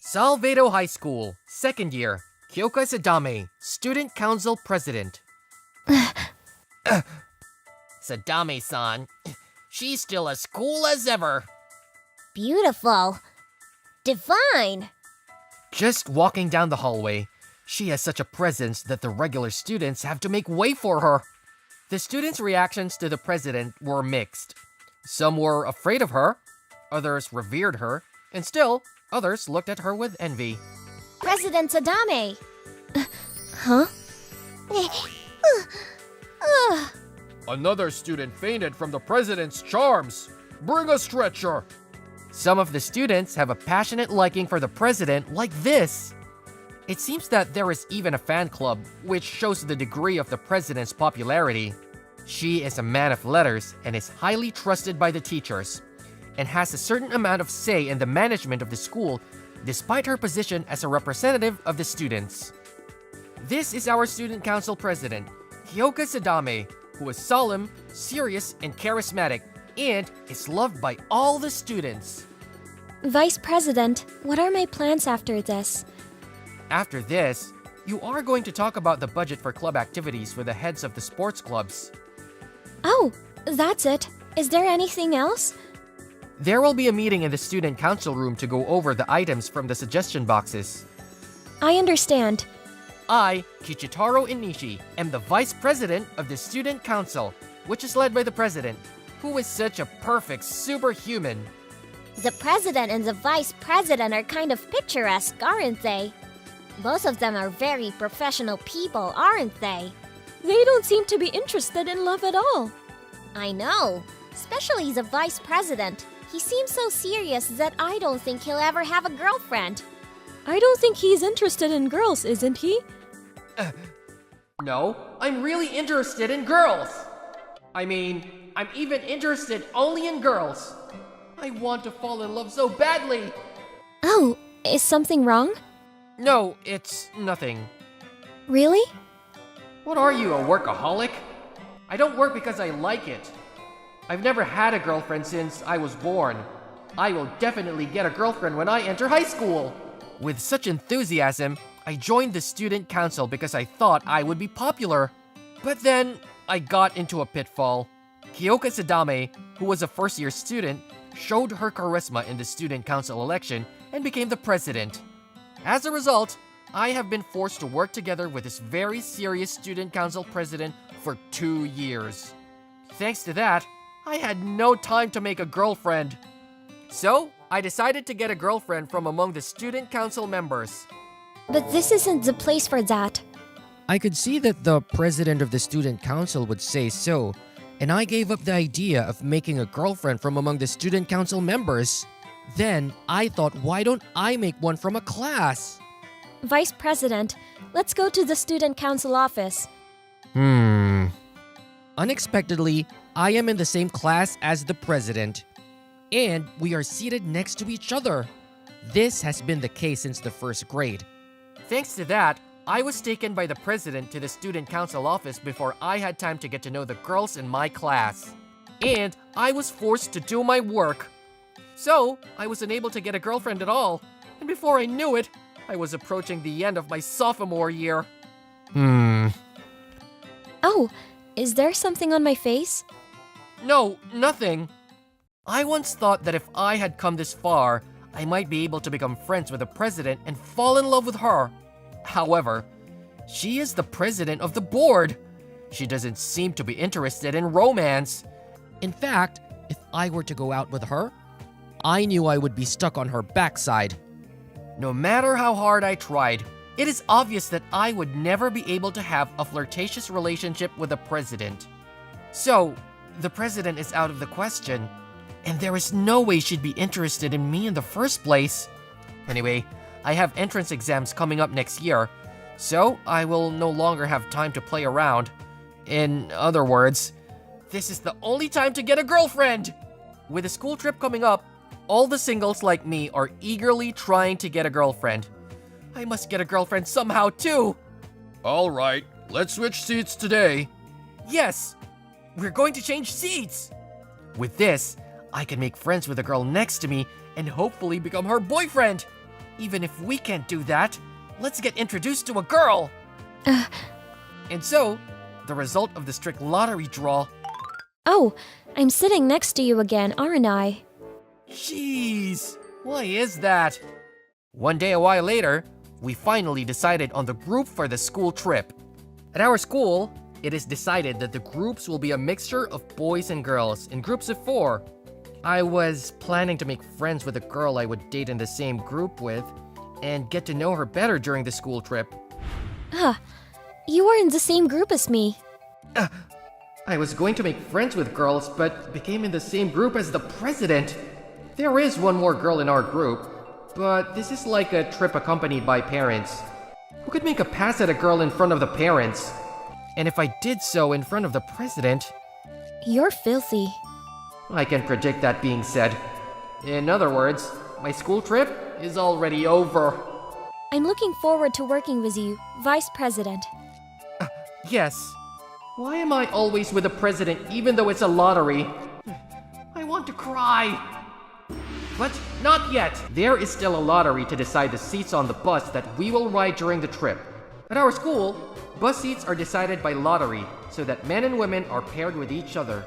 Salvedo High School, second year. Kyoka Sadame, Student Council President. Sadame-san, she's still as cool as ever. Beautiful. Divine. Just walking down the hallway, she has such a presence that the regular students have to make way for her. The students' reactions to the president were mixed. Some were afraid of her, others revered her, and still, others looked at her with envy. President Sadame. Huh? Another student fainted from the president's charms. Bring a stretcher. Some of the students have a passionate liking for the president like this. It seems that there is even a fan club, which shows the degree of the president's popularity. She is a man of letters and is highly trusted by the teachers, and has a certain amount of say in the management of the school, despite her position as a representative of the students. This is our student council president, Kyoka Sadame, who is solemn, serious, and charismatic, and is loved by all the students. Vice President, what are my plans after this? After this, you are going to talk about the budget for club activities with the heads of the sports clubs. Oh, that's it. Is there anything else? There will be a meeting in the student council room to go over the items from the suggestion boxes. I understand. I, Kichitaro Inishi, am the vice president of the student council, which is led by the president, who is such a perfect superhuman. The president and the vice president are kind of picturesque, aren't they? Both of them are very professional people, aren't they? They don't seem to be interested in love at all. I know, especially the vice president. He seems so serious that I don't think he'll ever have a girlfriend. I don't think he's interested in girls, isn't he? No, I'm really interested in girls. I mean, I'm even interested only in girls. I want to fall in love so badly. Oh, is something wrong? No, it's nothing. Really? What are you, a workaholic? I don't work because I like it. I've never had a girlfriend since I was born. I will definitely get a girlfriend when I enter high school. With such enthusiasm, I joined the student council because I thought I would be popular. But then, I got into a pitfall. Kyoka Sadame, who was a first-year student, showed her charisma in the student council election and became the president. As a result, I have been forced to work together with this very serious student council president for 2 years. Thanks to that, I had no time to make a girlfriend. So, I decided to get a girlfriend from among the student council members. But this isn't the place for that. I could see that the president of the student council would say so, and I gave up the idea of making a girlfriend from among the student council members. Then, I thought, why don't I make one from a class? Vice President, let's go to the student council office. Unexpectedly, I am in the same class as the president, and we are seated next to each other. This has been the case since the first grade. Thanks to that, I was taken by the president to the student council office before I had time to get to know the girls in my class. And I was forced to do my work. So, I was unable to get a girlfriend at all, and before I knew it, I was approaching the end of my sophomore year. Oh, is there something on my face? No, nothing. I once thought that if I had come this far, I might be able to become friends with the president and fall in love with her. However, she is the president of the board. She doesn't seem to be interested in romance. In fact, if I were to go out with her, I knew I would be stuck on her backside. No matter how hard I tried, it is obvious that I would never be able to have a flirtatious relationship with the president. So, the president is out of the question, and there is no way she'd be interested in me in the first place. Anyway, I have entrance exams coming up next year, so I will no longer have time to play around. In other words, this is the only time to get a girlfriend! With a school trip coming up, all the singles like me are eagerly trying to get a girlfriend. I must get a girlfriend somehow too! Alright, let's switch seats today. Yes! We're going to change seats! With this, I can make friends with the girl next to me and hopefully become her boyfriend. Even if we can't do that, let's get introduced to a girl! And so, the result of the strict lottery draw. Oh, I'm sitting next to you again, aren't I? Jeez, why is that? One day a while later, we finally decided on the group for the school trip. At our school, it is decided that the groups will be a mixture of boys and girls in groups of 4. I was planning to make friends with a girl I would date in the same group with and get to know her better during the school trip. You are in the same group as me. I was going to make friends with girls, but became in the same group as the president. There is one more girl in our group, but this is like a trip accompanied by parents. Who could make a pass at a girl in front of the parents? And if I did so in front of the president, You're filthy. I can predict that being said. In other words, my school trip is already over. I'm looking forward to working with you, Vice President. Yes. Why am I always with the president even though it's a lottery? I want to cry. But not yet. There is still a lottery to decide the seats on the bus that we will ride during the trip. At our school, bus seats are decided by lottery so that men and women are paired with each other.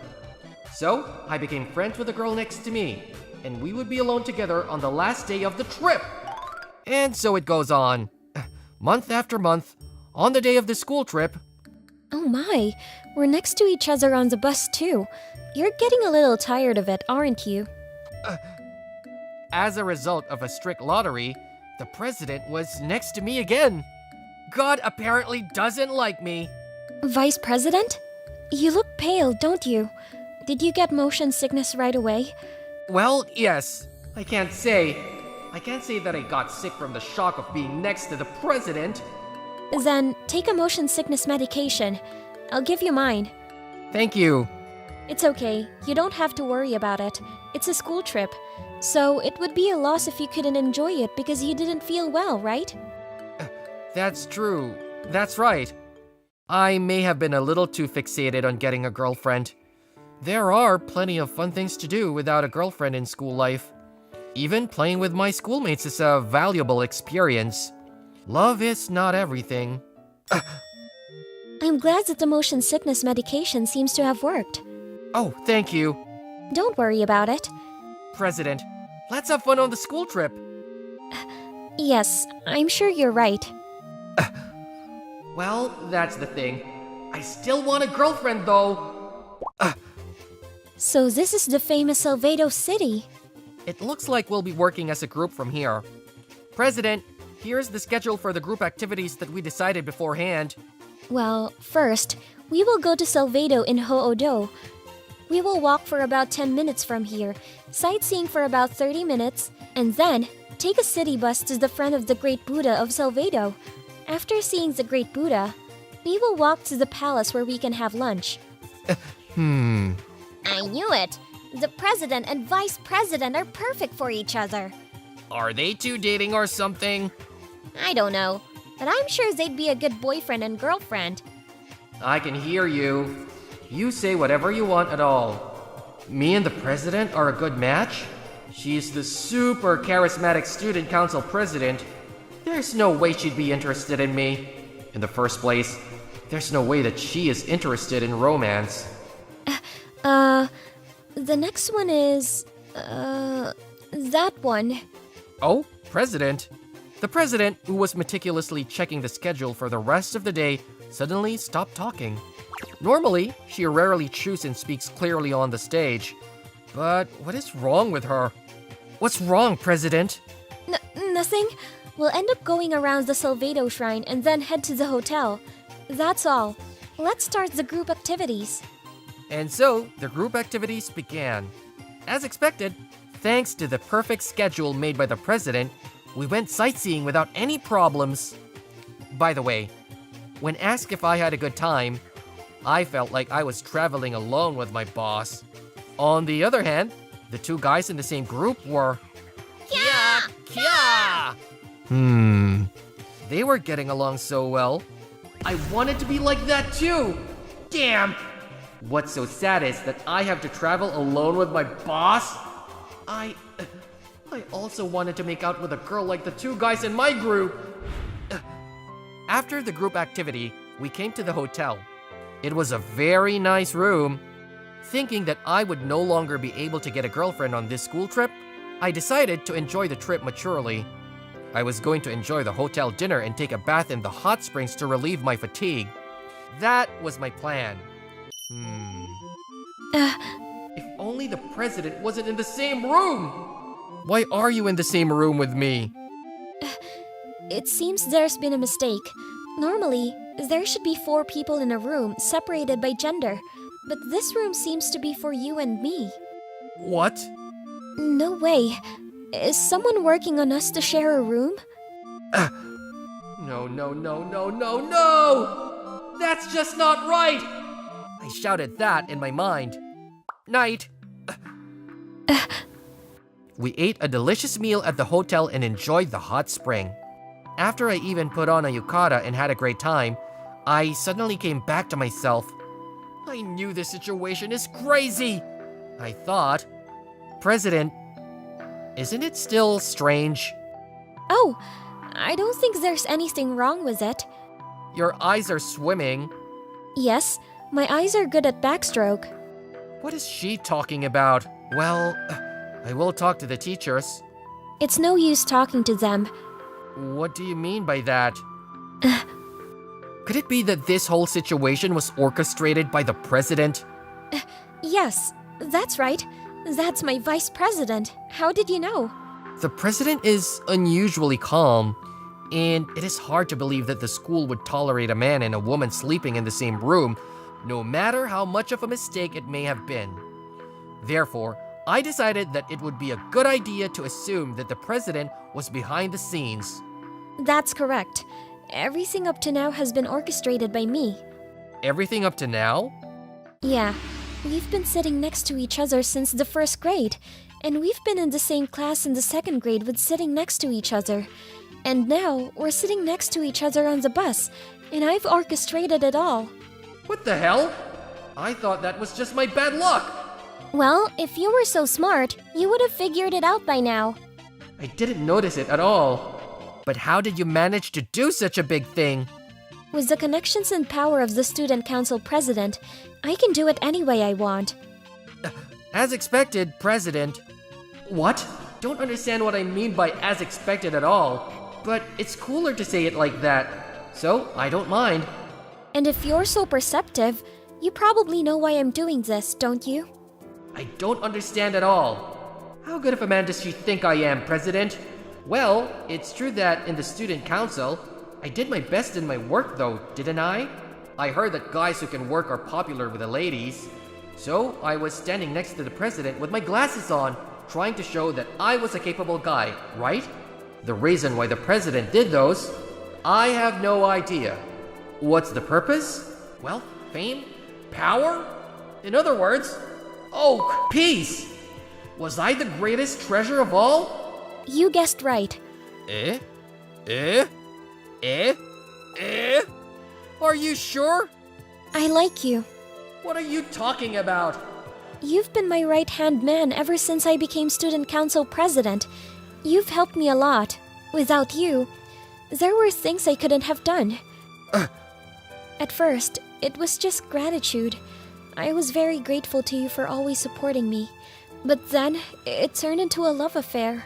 So, I became friends with the girl next to me, and we would be alone together on the last day of the trip. And so it goes on. Month after month, on the day of the school trip. Oh my, we're next to each other on the bus too. You're getting a little tired of it, aren't you? As a result of a strict lottery, the president was next to me again. God apparently doesn't like me. Vice President? You look pale, don't you? Did you get motion sickness right away? Well, yes. I can't say that I got sick from the shock of being next to the president. Then take a motion sickness medication. I'll give you mine. Thank you. It's okay. You don't have to worry about it. It's a school trip. So it would be a loss if you couldn't enjoy it because you didn't feel well, right? That's true. That's right. I may have been a little too fixated on getting a girlfriend. There are plenty of fun things to do without a girlfriend in school life. Even playing with my schoolmates is a valuable experience. Love is not everything. I'm glad that the motion sickness medication seems to have worked. Oh, thank you. Don't worry about it. President, let's have fun on the school trip. Yes, I'm sure you're right. Well, that's the thing. I still want a girlfriend, though. So this is the famous Salvado City. It looks like we'll be working as a group from here. President, here's the schedule for the group activities that we decided beforehand. Well, first, we will go to Salvado in Hoodo. We will walk for about 10 minutes from here, sightseeing for about 30 minutes, and then take a city bus to the front of the Great Buddha of Salvado. After seeing the Great Buddha, we will walk to the palace where we can have lunch. I knew it! The president and vice president are perfect for each other. Are they two dating or something? I don't know, but I'm sure they'd be a good boyfriend and girlfriend. I can hear you. You say whatever you want at all. Me and the president are a good match? She's the super charismatic student council president. There's no way she'd be interested in me. In the first place, there's no way that she is interested in romance. The next one is, that one. Oh, president. The president, who was meticulously checking the schedule for the rest of the day, suddenly stopped talking. Normally, she rarely chews and speaks clearly on the stage. But what is wrong with her? What's wrong, President? Nothing. We'll end up going around the Salvado Shrine and then head to the hotel. That's all. Let's start the group activities. And so, the group activities began. As expected, thanks to the perfect schedule made by the president, we went sightseeing without any problems. By the way, when asked if I had a good time, I felt like I was traveling alone with my boss. On the other hand, the two guys in the same group were... Kya! They were getting along so well. I wanted to be like that too! Damn! What's so sad is that I have to travel alone with my boss? I also wanted to make out with a girl like the two guys in my group. After the group activity, we came to the hotel. It was a very nice room. Thinking that I would no longer be able to get a girlfriend on this school trip, I decided to enjoy the trip maturely. I was going to enjoy the hotel dinner and take a bath in the hot springs to relieve my fatigue. That was my plan. If only the president wasn't in the same room! Why are you in the same room with me? It seems there's been a mistake. Normally, there should be 4 people in a room separated by gender, but this room seems to be for you and me. What? No way. Is someone working on us to share a room? No, no, no, no, no, no! That's just not right! I shouted that in my mind. Night. We ate a delicious meal at the hotel and enjoyed the hot spring. After I even put on a yukata and had a great time, I suddenly came back to myself. I knew this situation is crazy! I thought, President, isn't it still strange? Oh, I don't think there's anything wrong with it. Your eyes are swimming. Yes, my eyes are good at backstroke. What is she talking about? Well, I will talk to the teachers. It's no use talking to them. What do you mean by that? Could it be that this whole situation was orchestrated by the president? Yes, that's right. That's my vice president. How did you know? The president is unusually calm, and it is hard to believe that the school would tolerate a man and a woman sleeping in the same room, no matter how much of a mistake it may have been. Therefore, I decided that it would be a good idea to assume that the president was behind the scenes. That's correct. Everything up to now has been orchestrated by me. Everything up to now? Yeah, we've been sitting next to each other since the 1st grade, and we've been in the same class in the 2nd grade with sitting next to each other. And now, we're sitting next to each other on the bus, and I've orchestrated it all. What the hell? I thought that was just my bad luck. Well, if you were so smart, you would have figured it out by now. I didn't notice it at all. But how did you manage to do such a big thing? With the connections and power of the student council president, I can do it any way I want. As expected, President. What? Don't understand what I mean by as expected at all. But it's cooler to say it like that. So, I don't mind. And if you're so perceptive, you probably know why I'm doing this, don't you? I don't understand at all. How good of a man does she think I am, President? Well, it's true that in the student council, I did my best in my work though, didn't I? I heard that guys who can work are popular with the ladies. So I was standing next to the president with my glasses on, trying to show that I was a capable guy, right? The reason why the president did those, I have no idea. What's the purpose? Wealth, fame, power? In other words, peace! Was I the greatest treasure of all? You guessed right. Eh? Are you sure? I like you. What are you talking about? You've been my right-hand man ever since I became student council president. You've helped me a lot. Without you, there were things I couldn't have done. At first, it was just gratitude. I was very grateful to you for always supporting me. But then, it turned into a love affair.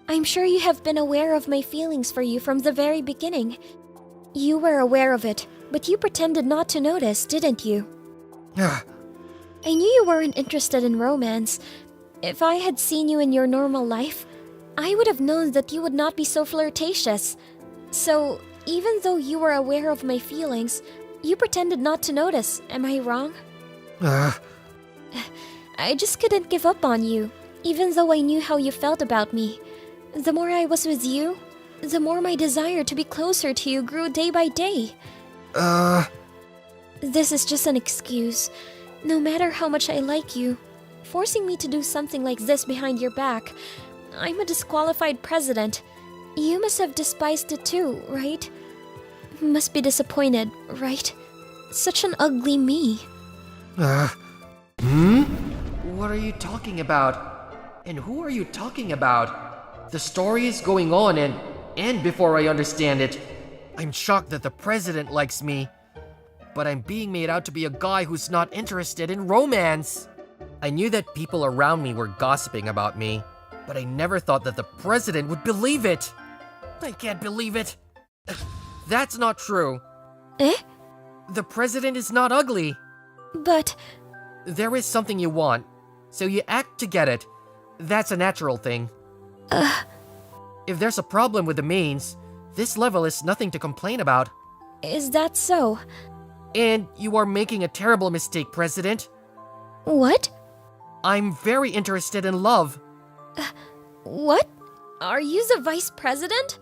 I'm sure you have been aware of my feelings for you from the very beginning. You were aware of it, but you pretended not to notice, didn't you? I knew you weren't interested in romance. If I had seen you in your normal life, I would have known that you would not be so flirtatious. So, even though you were aware of my feelings, you pretended not to notice. Am I wrong? I just couldn't give up on you, even though I knew how you felt about me. The more I was with you, the more my desire to be closer to you grew day by day. This is just an excuse. No matter how much I like you, forcing me to do something like this behind your back, I'm a disqualified president. You must have despised it too, right? Must be disappointed, right? Such an ugly me. What are you talking about? And who are you talking about? The story is going on and before I understand it, I'm shocked that the president likes me. But I'm being made out to be a guy who's not interested in romance. I knew that people around me were gossiping about me, but I never thought that the president would believe it. I can't believe it. That's not true. Eh? The president is not ugly. But... There is something you want, so you act to get it. That's a natural thing. If there's a problem with the mains, this level is nothing to complain about. Is that so? And you are making a terrible mistake, President. What? I'm very interested in love. What? Are you the vice president?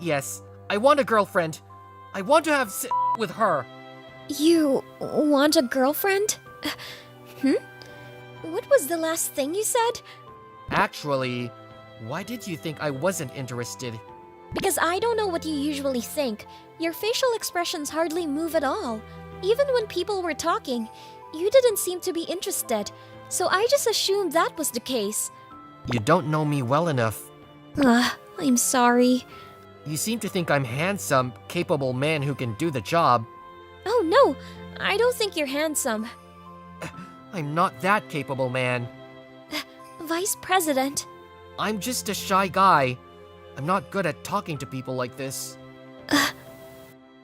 Yes, I want a girlfriend. I want to have with her. You want a girlfriend? What was the last thing you said? Actually, why did you think I wasn't interested? Because I don't know what you usually think. Your facial expressions hardly move at all. Even when people were talking, you didn't seem to be interested. So I just assumed that was the case. You don't know me well enough. I'm sorry. You seem to think I'm handsome, capable man who can do the job. Oh no, I don't think you're handsome. I'm not that capable man. Vice President. I'm just a shy guy. I'm not good at talking to people like this.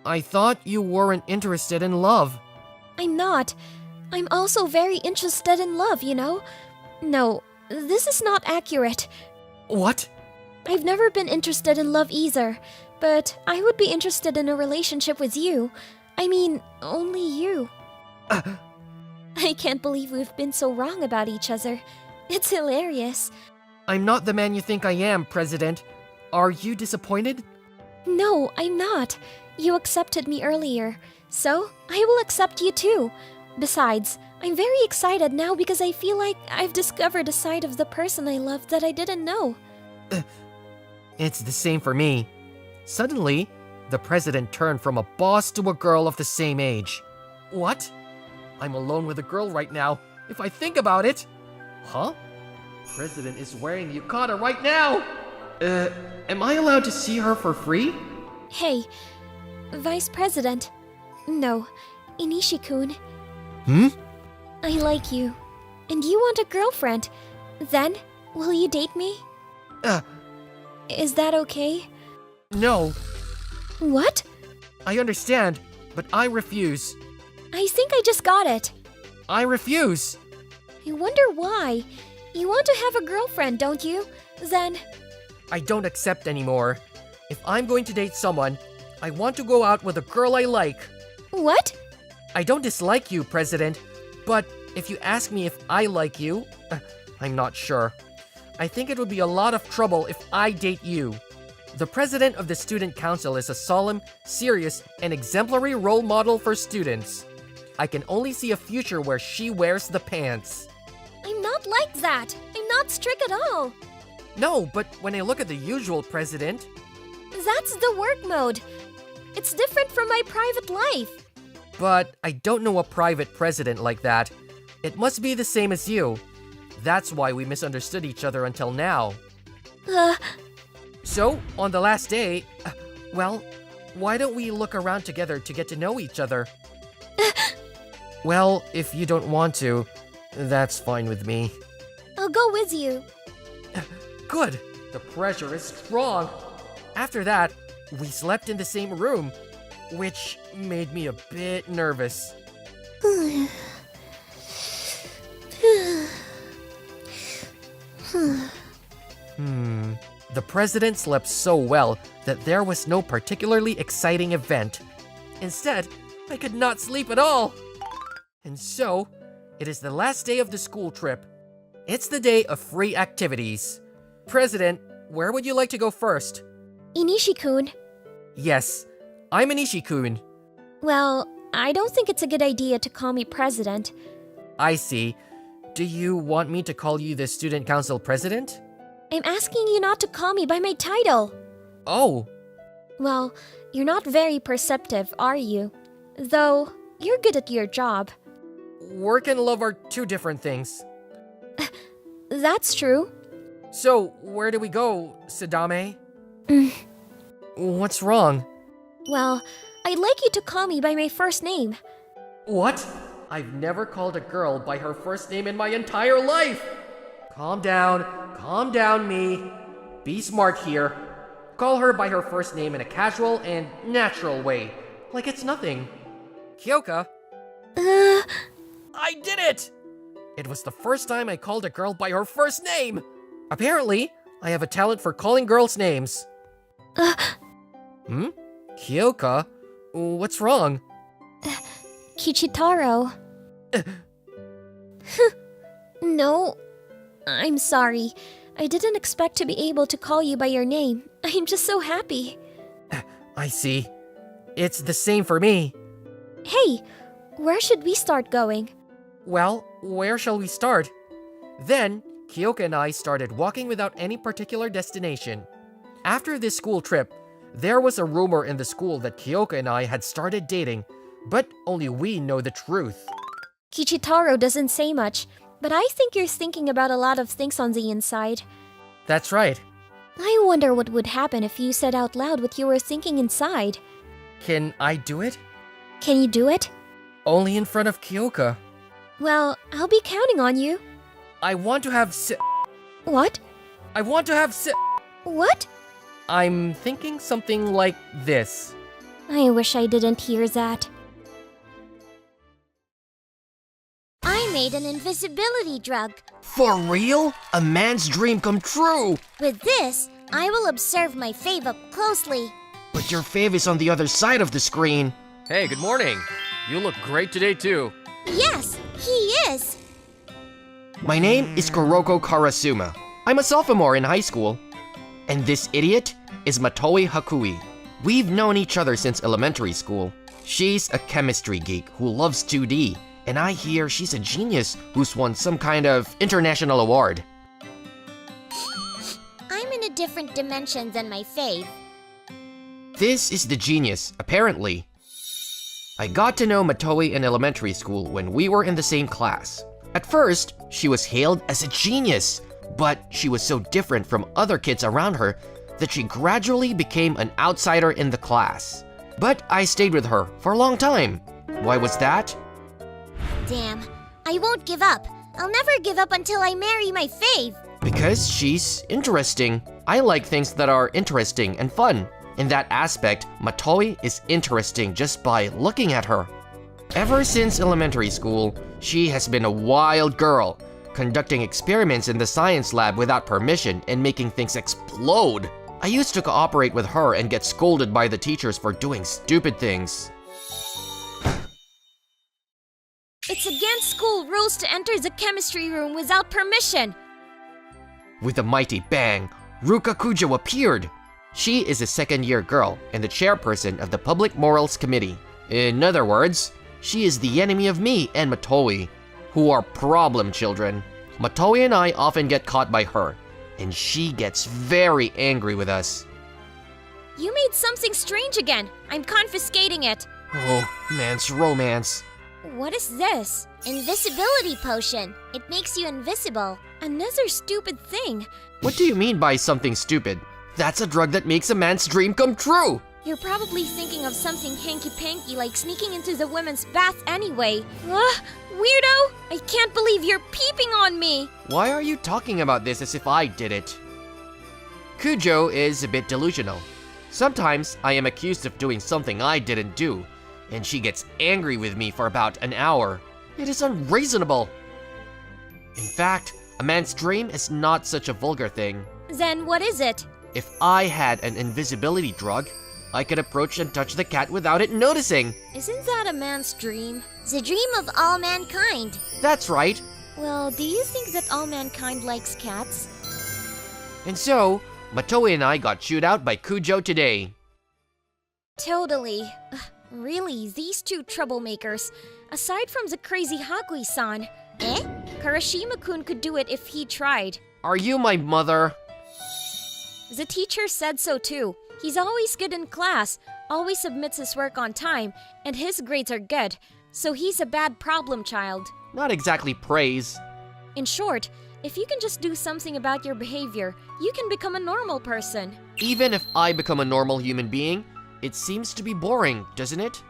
I thought you weren't interested in love. I'm not. I'm also very interested in love, you know? No, this is not accurate. What? I've never been interested in love either, but I would be interested in a relationship with you. I mean, only you. I can't believe we've been so wrong about each other. It's hilarious. I'm not the man you think I am, President. Are you disappointed? No, I'm not. You accepted me earlier, so I will accept you too. Besides, I'm very excited now because I feel like I've discovered a side of the person I love that I didn't know. It's the same for me. Suddenly, the president turned from a boss to a girl of the same age. What? I'm alone with a girl right now, if I think about it. Huh? President is wearing yukata right now! Am I allowed to see her for free? Hey, Vice President. No, Inishi-kun. I like you. And you want a girlfriend. Then, will you date me? Is that okay? No. What? I understand, but I refuse. I think I just got it. I refuse. I wonder why. You want to have a girlfriend, don't you? Then... I don't accept anymore. If I'm going to date someone, I want to go out with a girl I like. What? I don't dislike you, President, but if you ask me if I like you, I'm not sure. I think it would be a lot of trouble if I date you. The president of the student council is a solemn, serious, and exemplary role model for students. I can only see a future where she wears the pants. I'm not like that. I'm not strict at all. No, but when I look at the usual president... That's the work mode. It's different from my private life. But I don't know a private president like that. It must be the same as you. That's why we misunderstood each other until now. So, on the last day, well, why don't we look around together to get to know each other? Well, if you don't want to, that's fine with me. I'll go with you. Good! The pressure is strong. After that, we slept in the same room, which made me a bit nervous. The president slept so well that there was no particularly exciting event. Instead, I could not sleep at all. And so, it is the last day of the school trip. It's the day of free activities. President, where would you like to go first? Inishi-kun. Yes, I'm Inishi-kun. Well, I don't think it's a good idea to call me president. I see. Do you want me to call you the student council president? I'm asking you not to call me by my title. Oh. Well, you're not very perceptive, are you? Though, you're good at your job. Work and love are two different things. That's true. So, where do we go, Sadame? Mm. What's wrong? Well, I'd like you to call me by my first name. What? I've never called a girl by her first name in my entire life! Calm down, me. Be smart here. Call her by her first name in a casual and natural way, like it's nothing. Kyoka? I did it! It was the first time I called a girl by her first name! Apparently, I have a talent for calling girls' names. Kyoka? What's wrong? Kichitaro. No, I'm sorry. I didn't expect to be able to call you by your name. I'm just so happy. I see. It's the same for me. Hey, where should we start going? Well, where shall we start? Then, Kyoka and I started walking without any particular destination. After this school trip, there was a rumor in the school that Kyoka and I had started dating, but only we know the truth. Kichitaro doesn't say much, but I think you're thinking about a lot of things on the inside. That's right. I wonder what would happen if you said out loud what you were thinking inside. Can I do it? Can you do it? Only in front of Kyoka. Well, I'll be counting on you. I want to have What? I want to have What? I'm thinking something like this. I wish I didn't hear that. I made an invisibility drug. For real? A man's dream come true! With this, I will observe my fave up closely. But your fave is on the other side of the screen. Hey, good morning. You look great today too. Yes, he is. My name is Kuroko Karasuma. I'm a sophomore in high school. And this idiot is Matoi Hakui. We've known each other since elementary school. She's a chemistry geek who loves 2D, and I hear she's a genius who's won some kind of international award. I'm in a different dimension than my fave. This is the genius, apparently. I got to know Matoi in elementary school when we were in the same class. At first, she was hailed as a genius, but she was so different from other kids around her that she gradually became an outsider in the class. But I stayed with her for a long time. Why was that? Damn, I won't give up. I'll never give up until I marry my fave. Because she's interesting. I like things that are interesting and fun. In that aspect, Matoi is interesting just by looking at her. Ever since elementary school, she has been a wild girl, conducting experiments in the science lab without permission and making things explode. I used to cooperate with her and get scolded by the teachers for doing stupid things. It's against school rules to enter the chemistry room without permission. With a mighty bang, Ruka Kujo appeared. She is a second-year girl and the chairperson of the Public Morals Committee. In other words, she is the enemy of me and Matoi, who are problem children. Matoi and I often get caught by her, and she gets very angry with us. You made something strange again. I'm confiscating it. Oh, man's romance. What is this? Invisibility potion. It makes you invisible. Another stupid thing. What do you mean by something stupid? That's a drug that makes a man's dream come true! You're probably thinking of something hanky-panky like sneaking into the women's bath anyway. Weirdo! I can't believe you're peeping on me! Why are you talking about this as if I did it? Kujo is a bit delusional. Sometimes I am accused of doing something I didn't do, and she gets angry with me for about an hour. It is unreasonable. In fact, a man's dream is not such a vulgar thing. Then what is it? If I had an invisibility drug, I could approach and touch the cat without it noticing. Isn't that a man's dream? The dream of all mankind. That's right. Well, do you think that all mankind likes cats? And so, Matoi and I got chewed out by Kujo today. Totally. Really, these two troublemakers. Aside from the crazy Hakui-san. Karashima-kun could do it if he tried. Are you my mother? The teacher said so too. He's always good in class, always submits his work on time, and his grades are good, so he's a bad problem child. Not exactly praise. In short, If you can just do something about your behavior, you can become a normal person. Even if I become a normal human being, it seems to be boring, doesn't it?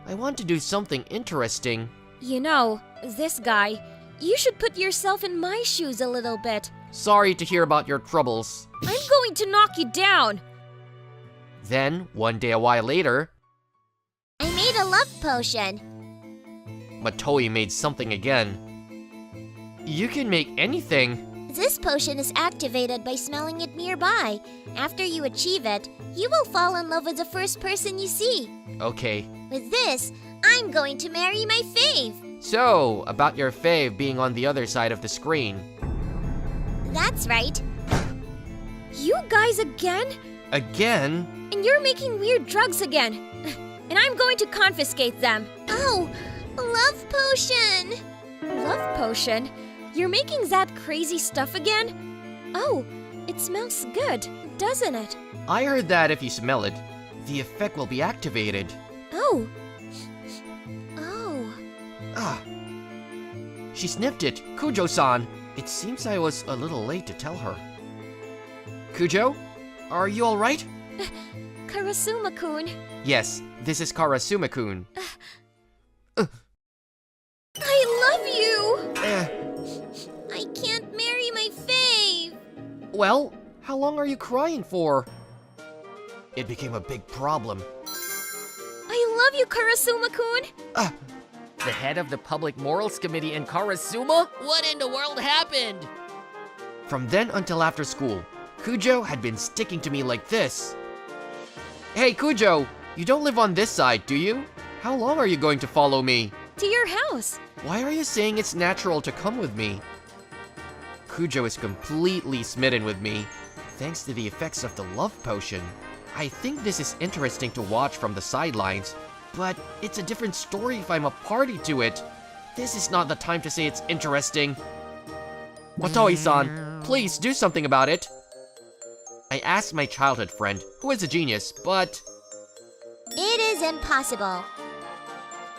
I want to do something interesting. You know, this guy, you should put yourself in my shoes a little bit. Sorry to hear about your troubles. I'm going to knock you down. Then, one day a while later, I made a love potion. Matoi made something again. You can make anything. This potion is activated by smelling it nearby. After you achieve it, you will fall in love with the first person you see. Okay. With this, I'm going to marry my fave. So, about your fave being on the other side of the screen. That's right. You guys again? Again? And you're making weird drugs again. And I'm going to confiscate them. Oh, love potion. Love potion? You're making that crazy stuff again? Oh, it smells good, doesn't it? I heard that if you smell it, the effect will be activated. Oh. Oh. Ah. She sniffed it. Kujo-san. It seems I was a little late to tell her. Kujo? Are you alright? Karasuma-kun. Yes, this is Karasuma-kun. I love you! I can't marry my fave! Well, how long are you crying for? It became a big problem. I love you, Karasuma-kun! The head of the Public Morals Committee in Karasuma? What in the world happened? From then until after school, Kujo had been sticking to me like this. Hey Kujo, you don't live on this side, do you? How long are you going to follow me? To your house. Why are you saying it's natural to come with me? Kujo is completely smitten with me, thanks to the effects of the love potion. I think this is interesting to watch from the sidelines, but it's a different story if I'm a party to it. This is not the time to say it's interesting. Matoi-san, please do something about it. I asked my childhood friend, who is a genius, but It is impossible.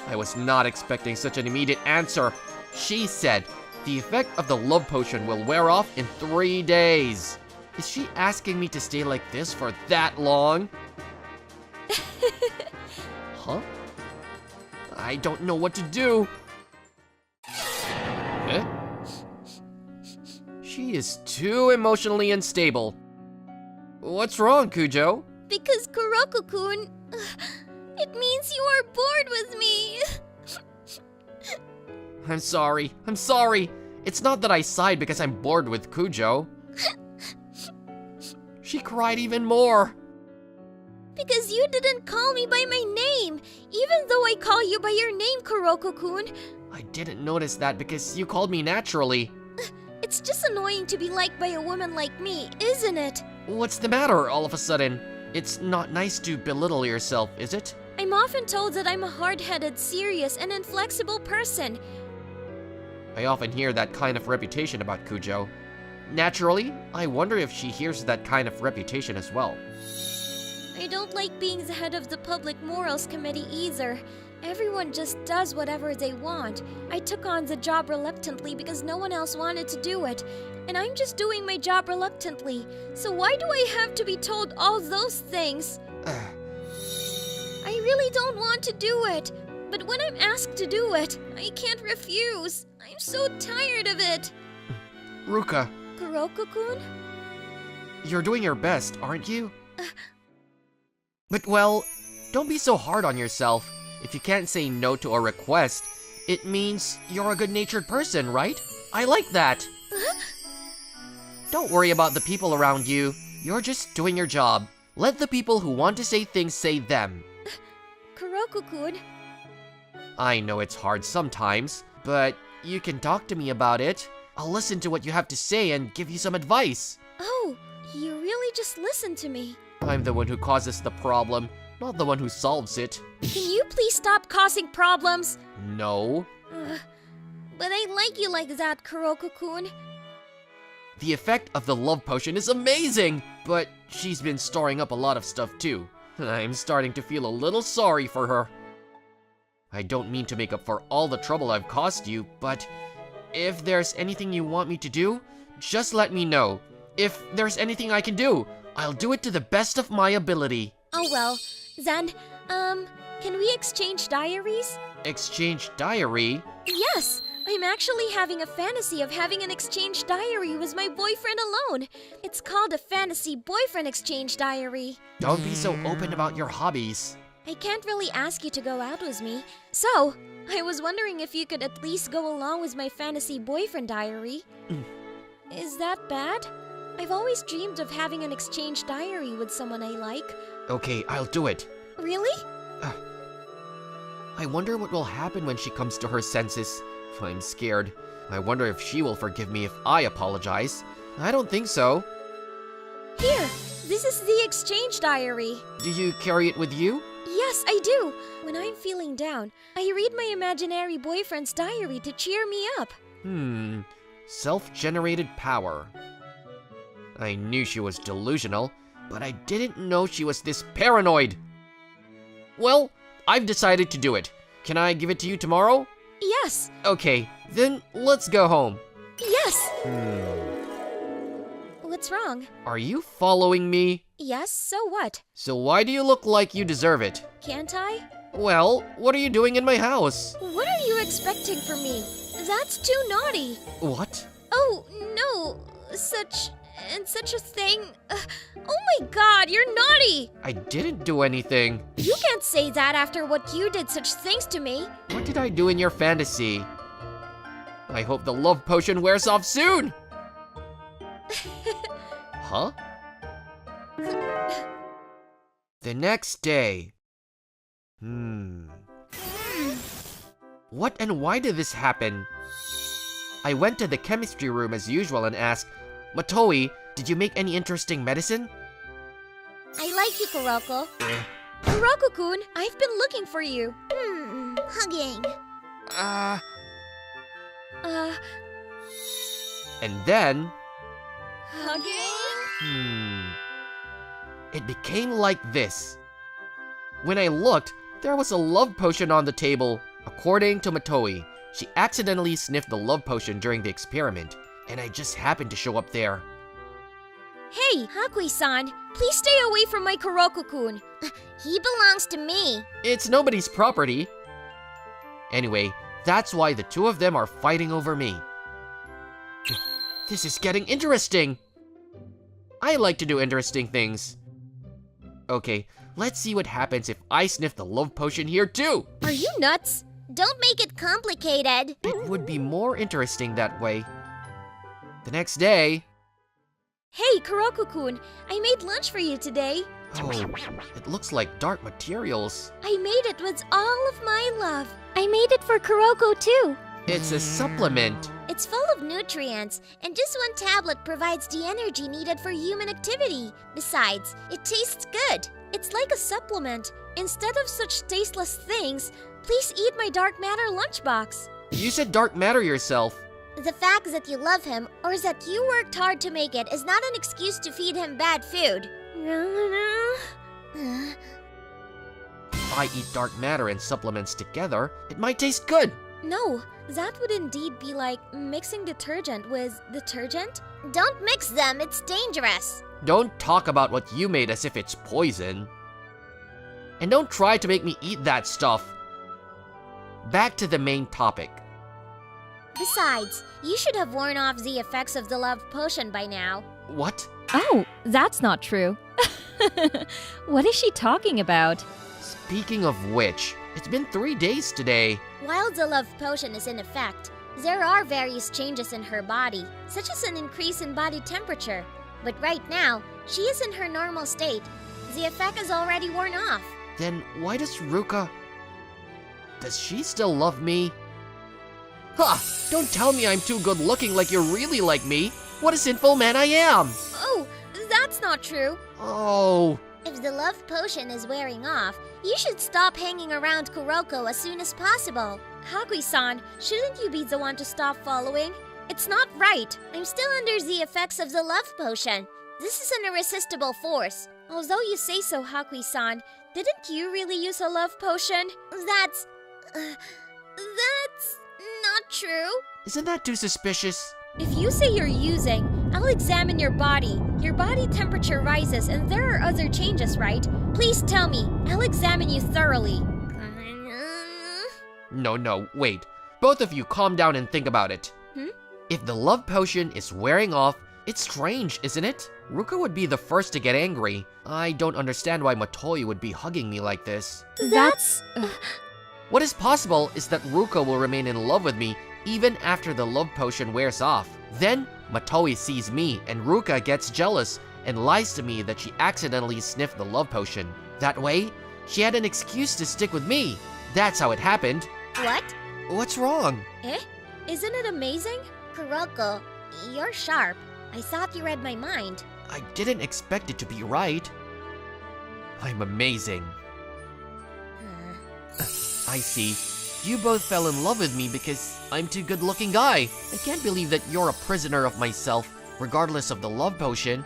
I was not expecting such an immediate answer. She said, the effect of the love potion will wear off in 3 days. Is she asking me to stay like this for that long? Huh? I don't know what to do. Eh? She is too emotionally unstable. What's wrong, Kujo? Because Kuroko-kun, it means you are bored with me. I'm sorry. It's not that I sighed because I'm bored with Kujo. She cried even more. Because you didn't call me by my name, even though I call you by your name, Kuroko-kun. I didn't notice that because you called me naturally. It's just annoying to be liked by a woman like me, isn't it? What's the matter all of a sudden? It's not nice to belittle yourself, is it? I'm often told that I'm a hard-headed, serious, and inflexible person. I often hear that kind of reputation about Kujo. Naturally, I wonder if she hears that kind of reputation as well. I don't like being the head of the Public Morals Committee either. Everyone just does whatever they want. I took on the job reluctantly because no one else wanted to do it. And I'm just doing my job reluctantly. So why do I have to be told all those things? I really don't want to do it. But when I'm asked to do it, I can't refuse. I'm so tired of it. Ruka, Kuroko-kun? you're doing your best, aren't you? But well, don't be so hard on yourself. If you can't say no to a request, it means you're a good-natured person, right? I like that. Don't worry about the people around you. You're just doing your job. Let the people who want to say things say them. Kuroko-kun? I know it's hard sometimes, but you can talk to me about it. I'll listen to what you have to say and give you some advice. Oh, you really just listen to me. I'm the one who causes the problem, not the one who solves it. Can you please stop causing problems? No. But I like you like that, Kuroko-kun. The effect of the love potion is amazing, but she's been storing up a lot of stuff too. I'm starting to feel a little sorry for her. I don't mean to make up for all the trouble I've caused you, but if there's anything you want me to do, just let me know. If there's anything I can do, I'll do it to the best of my ability. Oh well. Zan, can we exchange diaries? Exchange diary? Yes! I'm actually having a fantasy of having an exchange diary with my boyfriend alone. It's called a fantasy boyfriend exchange diary. Don't be so open about your hobbies. I can't really ask you to go out with me. So, I was wondering if you could at least go along with my fantasy boyfriend diary. Is that bad? I've always dreamed of having an exchange diary with someone I like. Okay, I'll do it. Really? I wonder what will happen when she comes to her senses. I'm scared. I wonder if she will forgive me if I apologize. I don't think so. Here, this is the exchange diary. Do you carry it with you? Yes, I do. When I'm feeling down, I read my imaginary boyfriend's diary to cheer me up. Self-generated power. I knew she was delusional, but I didn't know she was this paranoid. Well, I've decided to do it. Can I give it to you tomorrow? Yes. Okay, then let's go home. Yes. What's wrong? Are you following me? Yes, so what? So why do you look like you deserve it? Can't I? Well, what are you doing in my house? What are you expecting from me? That's too naughty. What? Oh, no. Such a thing. Oh my god, you're naughty! I didn't do anything. You can't say that after what you did such things to me. What did I do in your fantasy? I hope the love potion wears off soon! Huh? The next day. What and why did this happen? I went to the chemistry room as usual and asked, Matoi, did you make any interesting medicine? I like you, Kuroko. Kuroko-kun, I've been looking for you. Hugging. And then... Hugging? It became like this. When I looked, there was a love potion on the table. According to Matoi, she accidentally sniffed the love potion during the experiment, and I just happened to show up there. Hey, Hakui-san, please stay away from my Kuroko-kun. He belongs to me. It's nobody's property. Anyway, that's why the two of them are fighting over me. This is getting interesting. I like to do interesting things. Okay, let's see what happens if I sniff the love potion here too. Are you nuts? Don't make it complicated. It would be more interesting that way. The next day... Hey, Kuroko-kun, I made lunch for you today. Oh, it looks like dark materials. I made it with all of my love. I made it for Kuroko too. It's a supplement. It's full of nutrients, and just one tablet provides the energy needed for human activity. Besides, it tastes good. It's like a supplement. Instead of such tasteless things, please eat my dark matter lunchbox. You said dark matter yourself. The fact that you love him or that you worked hard to make it is not an excuse to feed him bad food. If I eat dark matter and supplements together, it might taste good. No, that would indeed be like mixing detergent with detergent. Don't mix them, it's dangerous. Don't talk about what you made as if it's poison. And don't try to make me eat that stuff. Back to the main topic. Besides, you should have worn off the effects of the love potion by now. What? Oh, that's not true. What is she talking about? Speaking of which, it's been 3 days today. While the love potion is in effect, there are various changes in her body, such as an increase in body temperature. But right now, she is in her normal state. The effect is already worn off. Then why does Ruka... Does she still love me? Ha! Don't tell me I'm too good looking like you really like me. What a sinful man I am! Oh, that's not true. Oh... If the love potion is wearing off, you should stop hanging around Kuroko as soon as possible. Hakui-san, shouldn't you be the one to stop following? It's not right. I'm still under the effects of the love potion. This is an irresistible force. Although you say so, Hakui-san, didn't you really use a love potion? That's not true. Isn't that too suspicious? If you say you're using, I'll examine your body. Your body temperature rises and there are other changes, right? Please tell me. I'll examine you thoroughly. No, wait. Both of you calm down and think about it. If the love potion is wearing off, it's strange, isn't it? Ruka would be the first to get angry. I don't understand why Matoi would be hugging me like this. That's... What is possible is that Ruka will remain in love with me even after the love potion wears off. Then, Matoi sees me and Ruka gets jealous and lies to me that she accidentally sniffed the love potion. That way, she had an excuse to stick with me. That's how it happened. What? What's wrong? Eh? Isn't it amazing? Kuroko, you're sharp. I thought you read my mind. I didn't expect it to be right. I'm amazing. I see. You both fell in love with me because I'm too good-looking guy. I can't believe that you're a prisoner of myself, regardless of the love potion.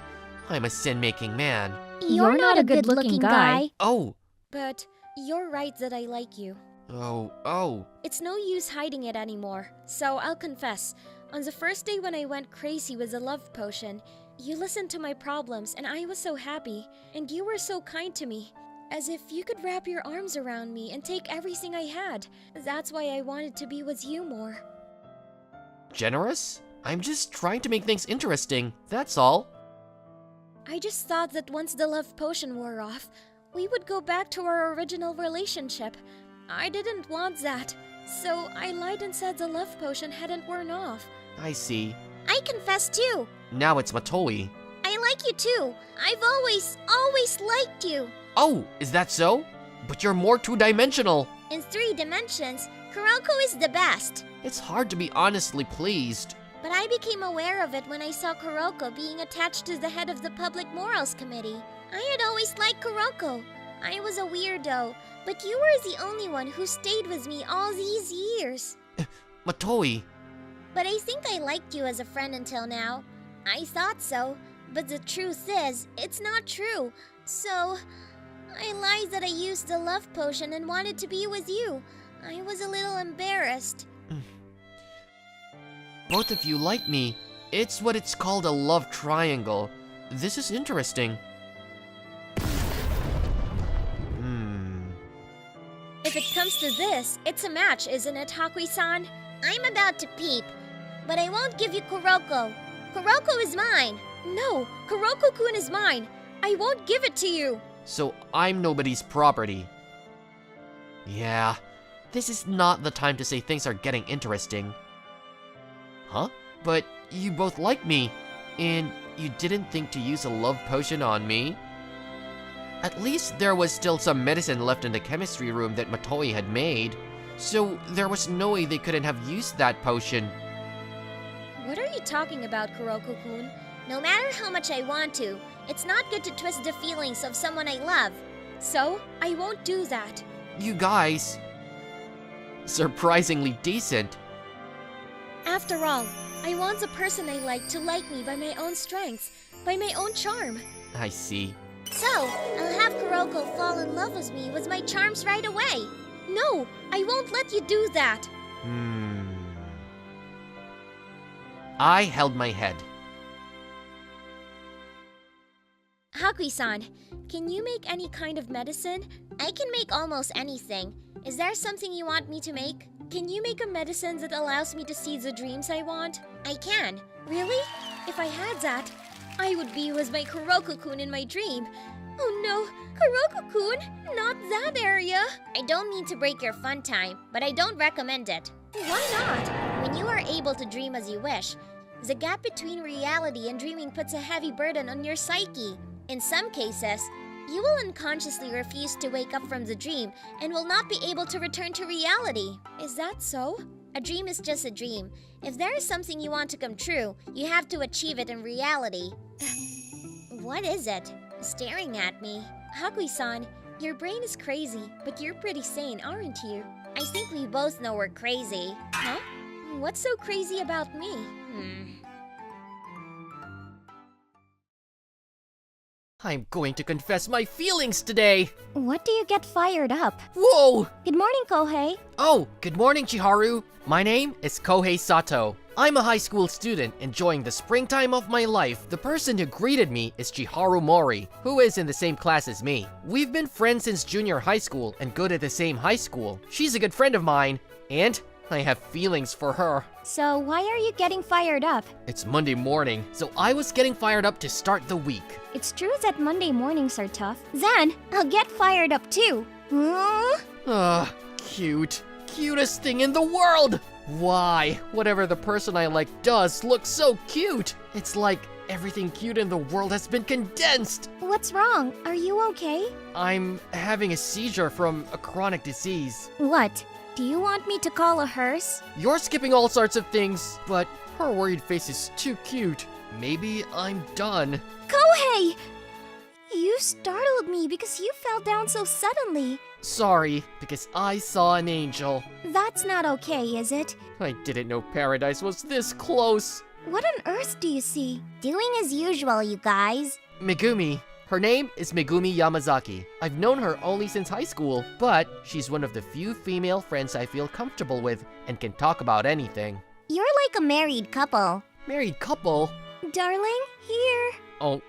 I'm a sin-making man. You're not a good-looking guy. Oh. But you're right that I like you. Oh. It's no use hiding it anymore, so I'll confess. On the first day when I went crazy with the love potion, you listened to my problems and I was so happy, and you were so kind to me. As if you could wrap your arms around me and take everything I had. That's why I wanted to be with you more. Generous? I'm just trying to make things interesting, that's all. I just thought that once the love potion wore off, we would go back to our original relationship. I didn't want that, so I lied and said the love potion hadn't worn off. I see. I confess too. Now it's Matoi. I like you too. I've always liked you. Oh, is that so? But you're more two-dimensional. In 3 dimensions, Kuroko is the best. It's hard to be honestly pleased. But I became aware of it when I saw Kuroko being attached to the head of the Public Morals Committee. I had always liked Kuroko. I was a weirdo, but you were the only one who stayed with me all these years. Matoi. But I think I liked you as a friend until now. I thought so, but the truth is, it's not true. So, I lied that I used the love potion and wanted to be with you. I was a little embarrassed. Both of you like me. It's what it's called a love triangle. This is interesting. If it comes to this, it's a match, isn't it, Hakui-san? I'm about to peep, but I won't give you Kuroko. Kuroko is mine. No, Kuroko-kun is mine. I won't give it to you. So I'm nobody's property. Yeah, this is not the time to say things are getting interesting. Huh? But you both like me, and you didn't think to use a love potion on me? At least there was still some medicine left in the chemistry room that Matoi had made, so there was no way they couldn't have used that potion. What are you talking about, Kuroko-kun? No matter how much I want to, it's not good to twist the feelings of someone I love. So, I won't do that. You guys... surprisingly decent. After all, I want the person I like me by my own strengths, by my own charm. I see. So, I'll have Kuroko fall in love with me with my charms right away. No, I won't let you do that. I held my head. Hakui-san, can you make any kind of medicine? I can make almost anything. Is there something you want me to make? Can you make a medicine that allows me to see the dreams I want? I can. Really? If I had that, I would be with my Kuroko-kun in my dream. Oh no, Kuroko-kun, not that area. I don't mean to break your fun time, but I don't recommend it. Why not? When you are able to dream as you wish, the gap between reality and dreaming puts a heavy burden on your psyche. In some cases, you will unconsciously refuse to wake up from the dream and will not be able to return to reality. Is that so? A dream is just a dream. If there is something you want to come true, you have to achieve it in reality. What is it? Staring at me. Hakui-san, your brain is crazy, but you're pretty sane, aren't you? I think we both know we're crazy. Huh? What's so crazy about me? I'm going to confess my feelings today. What do you get fired up? Whoa! Good morning, Kohei. Oh, good morning, Chiharu. My name is Kohei Sato. I'm a high school student enjoying the springtime of my life. The person who greeted me is Chiharu Mori, who is in the same class as me. We've been friends since junior high school and go to the same high school. She's a good friend of mine, and I have feelings for her. So why are you getting fired up? It's Monday morning, so I was getting fired up to start the week. It's true that Monday mornings are tough. Then, I'll get fired up too. Huh? Cute. Cutest thing in the world! Why? Whatever the person I like does looks so cute. It's like everything cute in the world has been condensed. What's wrong? Are you okay? I'm having a seizure from a chronic disease. What? Do you want me to call a hearse? You're skipping all sorts of things, but her worried face is too cute. Maybe I'm done. Kohei! You startled me because you fell down so suddenly. Sorry, because I saw an angel. That's not okay, is it? I didn't know paradise was this close. What on earth do you see? Doing as usual, you guys. Megumi. Her name is Megumi Yamazaki. I've known her only since high school, but she's one of the few female friends I feel comfortable with and can talk about anything. You're like a married couple. Married couple? Darling, here. Oh,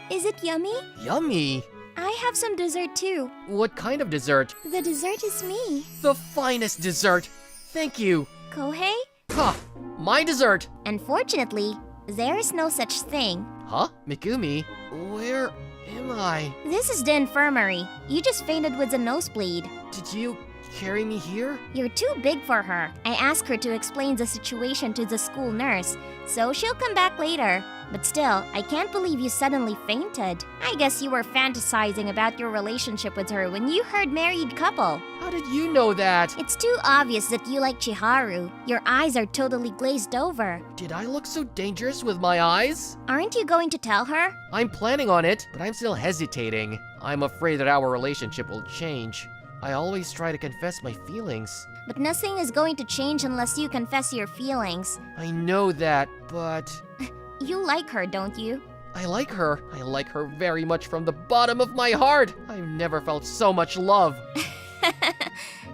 Is it yummy? yummy. I have some dessert too. What kind of dessert? The dessert is me. The finest dessert. Thank you. Kohei? Ha! My dessert. Unfortunately, there is no such thing. Huh? Megumi? Where am I? This is the infirmary. You just fainted with a nosebleed. Did you carry me here? You're too big for her. I asked her to explain the situation to the school nurse, so she'll come back later. But still, I can't believe you suddenly fainted. I guess you were fantasizing about your relationship with her when you heard married couple. How did you know that? It's too obvious that you like Chiharu. Your eyes are totally glazed over. Did I look so dangerous with my eyes? Aren't you going to tell her? I'm planning on it, but I'm still hesitating. I'm afraid that our relationship will change. I always try to confess my feelings. But nothing is going to change unless you confess your feelings. I know that, but You like her, don't you? I like her. I like her very much from the bottom of my heart. I've never felt so much love.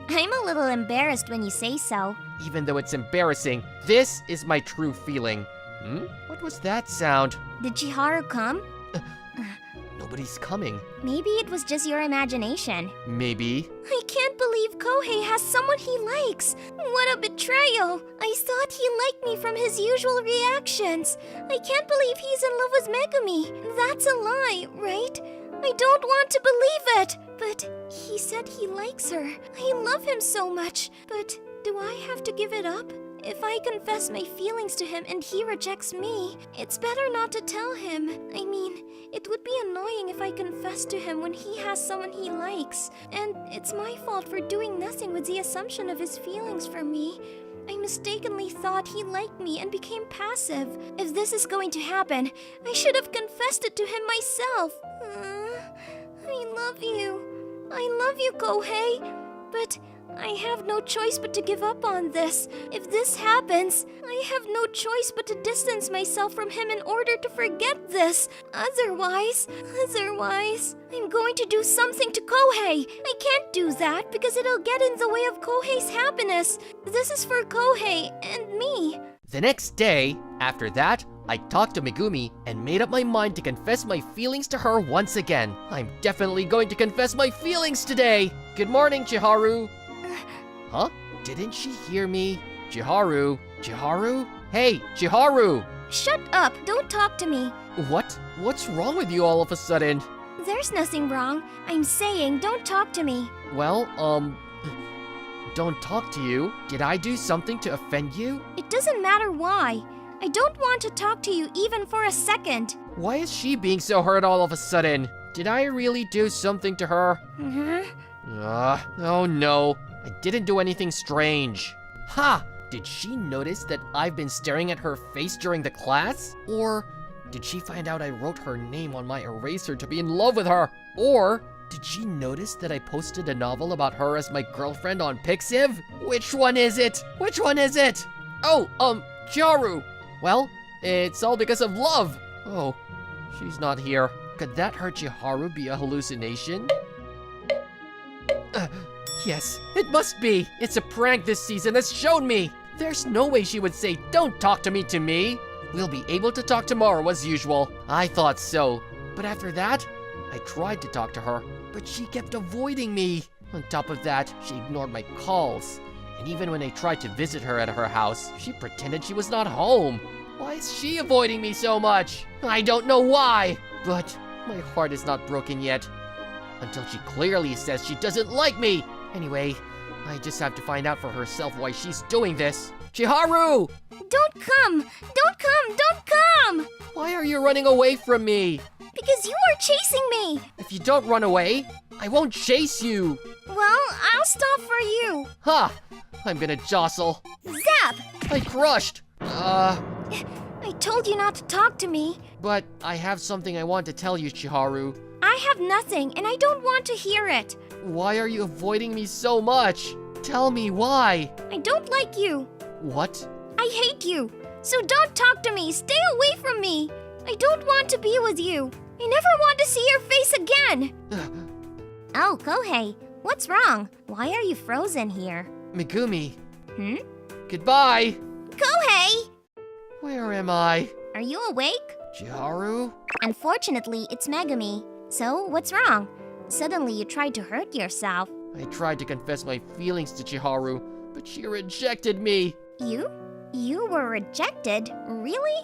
I'm a little embarrassed when you say so. Even though it's embarrassing, this is my true feeling. What was that sound? Did Chiharu come? Nobody's coming. Maybe it was just your imagination. Maybe. I can't believe Kohei has someone he likes. What a betrayal. I thought he liked me from his usual reactions. I can't believe he's in love with Megumi. That's a lie, right? I don't want to believe it. But he said he likes her. I love him so much. But do I have to give it up? If I confess my feelings to him and he rejects me, it's better not to tell him. I mean, it would be annoying if I confessed to him when he has someone he likes. And it's my fault for doing nothing with the assumption of his feelings for me. I mistakenly thought he liked me and became passive. If this is going to happen, I should have confessed it to him myself. I love you. I love you, Kohei. But I have no choice but to give up on this. If this happens, I have no choice but to distance myself from him in order to forget this. Otherwise, I'm going to do something to Kohei. I can't do that because it'll get in the way of Kohei's happiness. This is for Kohei and me. The next day, after that, I talked to Megumi and made up my mind to confess my feelings to her once again. I'm definitely going to confess my feelings today. Good morning, Chiharu. Huh? Didn't she hear me? Chiharu? Chiharu? Hey, Chiharu! Shut up! Don't talk to me. What? What's wrong with you all of a sudden? There's nothing wrong. I'm saying don't talk to me. Well, don't talk to you. Did I do something to offend you? It doesn't matter why. I don't want to talk to you even for a second. Why is she being so hurt all of a sudden? Did I really do something to her? Oh no. I didn't do anything strange. Ha! Did she notice that I've been staring at her face during the class? Or did she find out I wrote her name on my eraser to be in love with her? Or did she notice that I posted a novel about her as my girlfriend on Pixiv? Which one is it? Which one is it? Oh, Chiharu. Well, it's all because of love. Oh, she's not here. Could that hurt Chiharu be a hallucination? Yes, it must be. It's a prank this season has shown me. There's no way she would say, "Don't talk to me." We'll be able to talk tomorrow as usual. I thought so. But after that, I tried to talk to her, but she kept avoiding me. On top of that, she ignored my calls. And even when I tried to visit her at her house, she pretended she was not home. Why is she avoiding me so much? I don't know why. But my heart is not broken yet. Until she clearly says she doesn't like me. Anyway, I just have to find out for herself why she's doing this. Chiharu! Don't come! Don't come! Don't come! Why are you running away from me? Because you are chasing me! If you don't run away, I won't chase you. Well, I'll stop for you. Ha! I'm gonna jostle. Zap! I crushed. I told you not to talk to me. But I have something I want to tell you, Chiharu. I have nothing, and I don't want to hear it. Why are you avoiding me so much? Tell me why. I don't like you. What? I hate you. So don't talk to me. Stay away from me. I don't want to be with you. I never want to see your face again. Oh, Kohei, what's wrong? Why are you frozen here? Megumi. Goodbye. Goodbye. Kohei! Where am I? Are you awake? Chiharu? Unfortunately, it's Megumi. So, what's wrong? Suddenly you tried to hurt yourself. I tried to confess my feelings to Chiharu, but she rejected me. You? You were rejected? Really?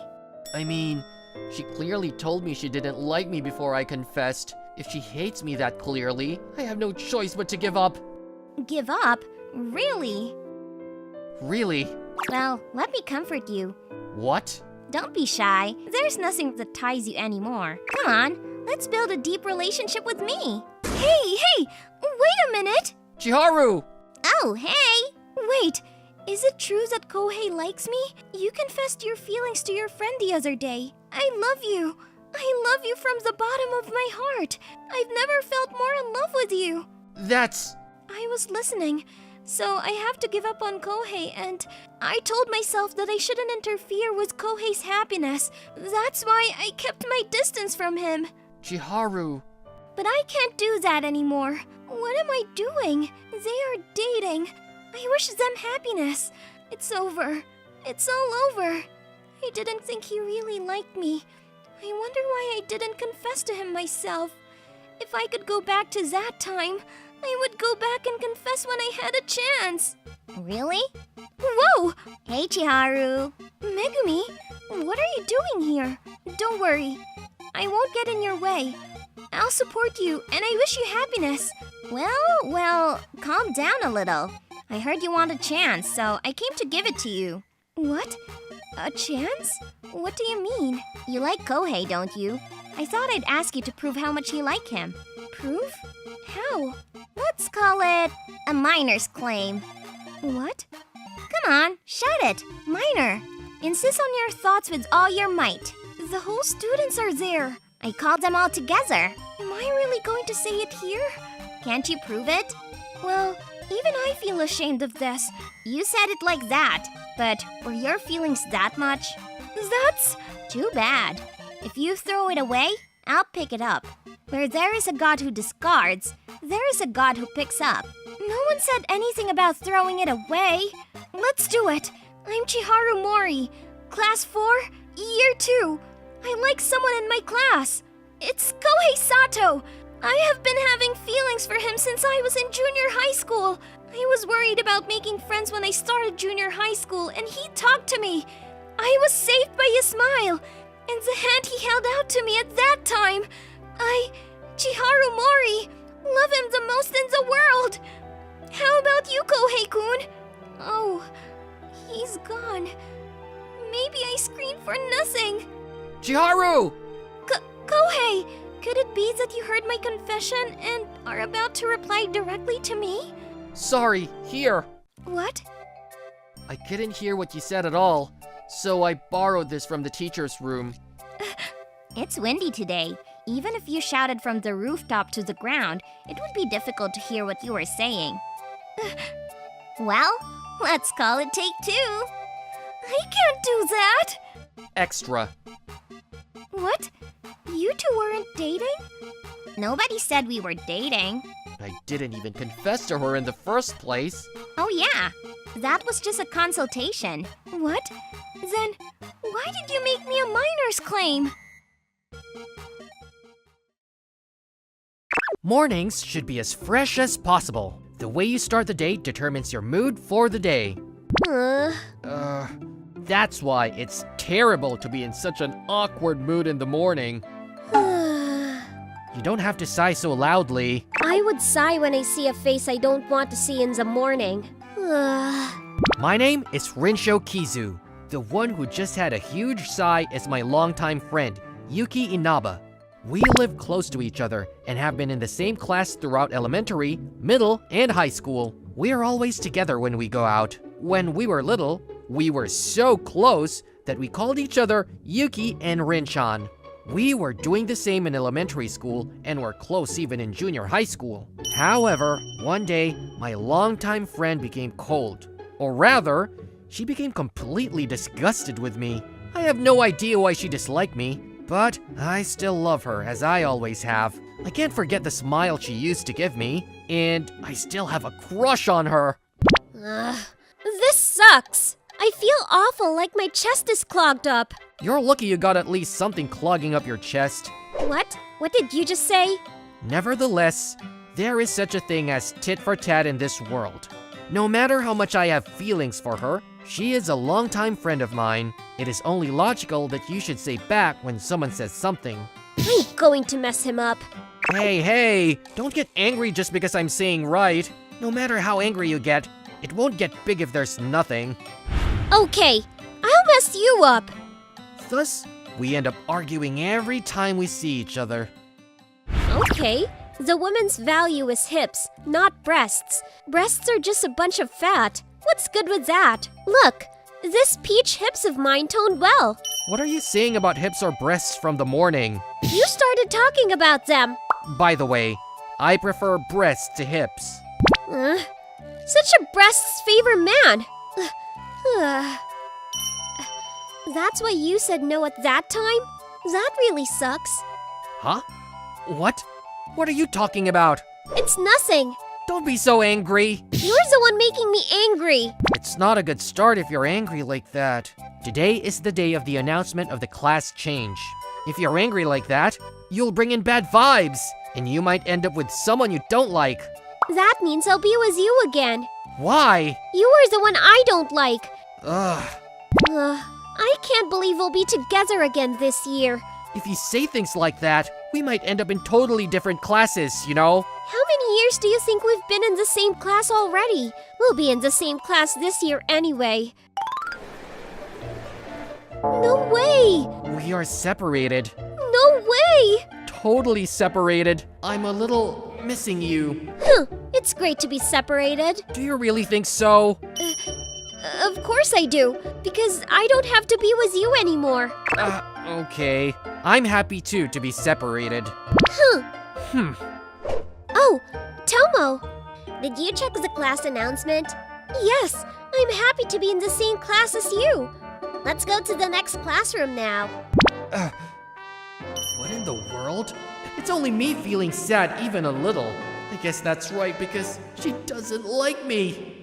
I mean, she clearly told me she didn't like me before I confessed. If she hates me that clearly, I have no choice but to give up. Give up? Really? Really? Well, let me comfort you. What? Don't be shy. There's nothing that ties you anymore. Come on, let's build a deep relationship with me. Hey, wait a minute. Chiharu! Oh, hey. Wait, is it true that Kohei likes me? You confessed your feelings to your friend the other day. I love you. I love you from the bottom of my heart. I've never felt more in love with you. That's... I was listening. So I have to give up on Kohei, and I told myself that I shouldn't interfere with Kohei's happiness. That's why I kept my distance from him. Chiharu... But I can't do that anymore. What am I doing? They are dating. I wish them happiness. It's over. It's all over. I didn't think he really liked me. I wonder why I didn't confess to him myself. If I could go back to that time, I would go back and confess when I had a chance. Really? Whoa! Hey, Chiharu. Megumi, what are you doing here? Don't worry. I won't get in your way. I'll support you, and I wish you happiness. Well, calm down a little. I heard you want a chance, so I came to give it to you. What? A chance? What do you mean? You like Kohei, don't you? I thought I'd ask you to prove how much you like him. Prove? How? Let's call it a minor's claim. What? Come on, shout it. Minor. Insist on your thoughts with all your might. The whole students are there. I called them all together. Am I really going to say it here? Can't you prove it? Well, even I feel ashamed of this. You said it like that, but were your feelings that much? That's too bad. If you throw it away, I'll pick it up. Where there is a god who discards, there is a god who picks up. No one said anything about throwing it away. Let's do it. I'm Chiharu Mori, Class 4, Year 2. I like someone in my class. It's Kohei Sato. I have been having feelings for him since I was in junior high school. I was worried about making friends when I started junior high school, and he talked to me. I was saved by his smile and the hand he held out to me at that time. Chiharu Mori, love him the most in the world. How about you, Kohei-kun? Oh, he's gone. Maybe I screamed for nothing. Chiharu! Kohei, could it be that you heard my confession and are about to reply directly to me? Sorry, here. What? I couldn't hear what you said at all, so I borrowed this from the teacher's room. It's windy today. Even if you shouted from the rooftop to the ground, it would be difficult to hear what you were saying. Well, let's call it take 2. I can't do that! Extra. What? You two weren't dating? Nobody said we were dating. I didn't even confess to her in the first place. Oh yeah, that was just a consultation. What? Then, why did you make me a minor's claim? Mornings should be as fresh as possible. The way you start the day determines your mood for the day. That's why it's terrible to be in such an awkward mood in the morning. You don't have to sigh so loudly. I would sigh when I see a face I don't want to see in the morning. My name is Rinsho Kizu. The one who just had a huge sigh is my longtime friend, Yuki Inaba. We live close to each other and have been in the same class throughout elementary, middle, and high school. We are always together when we go out. When we were little, we were so close that we called each other Yuki and Rinchan. We were doing the same in elementary school and were close even in junior high school. However, one day, my longtime friend became cold. Or rather, she became completely disgusted with me. I have no idea why she disliked me, but I still love her, as I always have. I can't forget the smile she used to give me, and I still have a crush on her. This sucks. I feel awful, like my chest is clogged up. You're lucky you got at least something clogging up your chest. What? What did you just say? Nevertheless, there is such a thing as tit for tat in this world. No matter how much I have feelings for her, she is a longtime friend of mine. It is only logical that you should say back when someone says something. I'm going to mess him up. Hey, don't get angry just because I'm saying right. No matter how angry you get, it won't get big if there's nothing. Okay, I'll mess you up. Thus, we end up arguing every time we see each other. Okay, the woman's value is hips, not breasts. Breasts are just a bunch of fat. What's good with that? Look, this peach hips of mine toned well. What are you saying about hips or breasts from the morning? You started talking about them. By the way, I prefer breasts to hips. Such a breasts favor man. That's why you said no at that time? That really sucks. Huh? What? What are you talking about? It's nothing. Don't be so angry. You're the one making me angry. It's not a good start if you're angry like that. Today is the day of the announcement of the class change. If you're angry like that, you'll bring in bad vibes, and you might end up with someone you don't like. That means I'll be with you again. Why? You are the one I don't like. Ugh. I can't believe we'll be together again this year. If you say things like that, we might end up in totally different classes, you know? How many years do you think we've been in the same class already? We'll be in the same class this year anyway. No way! We are separated. No way! Totally separated. I'm a little missing you. It's great to be separated. Do you really think so? Of course I do, because I don't have to be with you anymore. Okay. I'm happy too to be separated. Oh, Tomo! Did you check the class announcement? Yes, I'm happy to be in the same class as you. Let's go to the next classroom now. What in the world? It's only me feeling sad even a little. I guess that's right because she doesn't like me.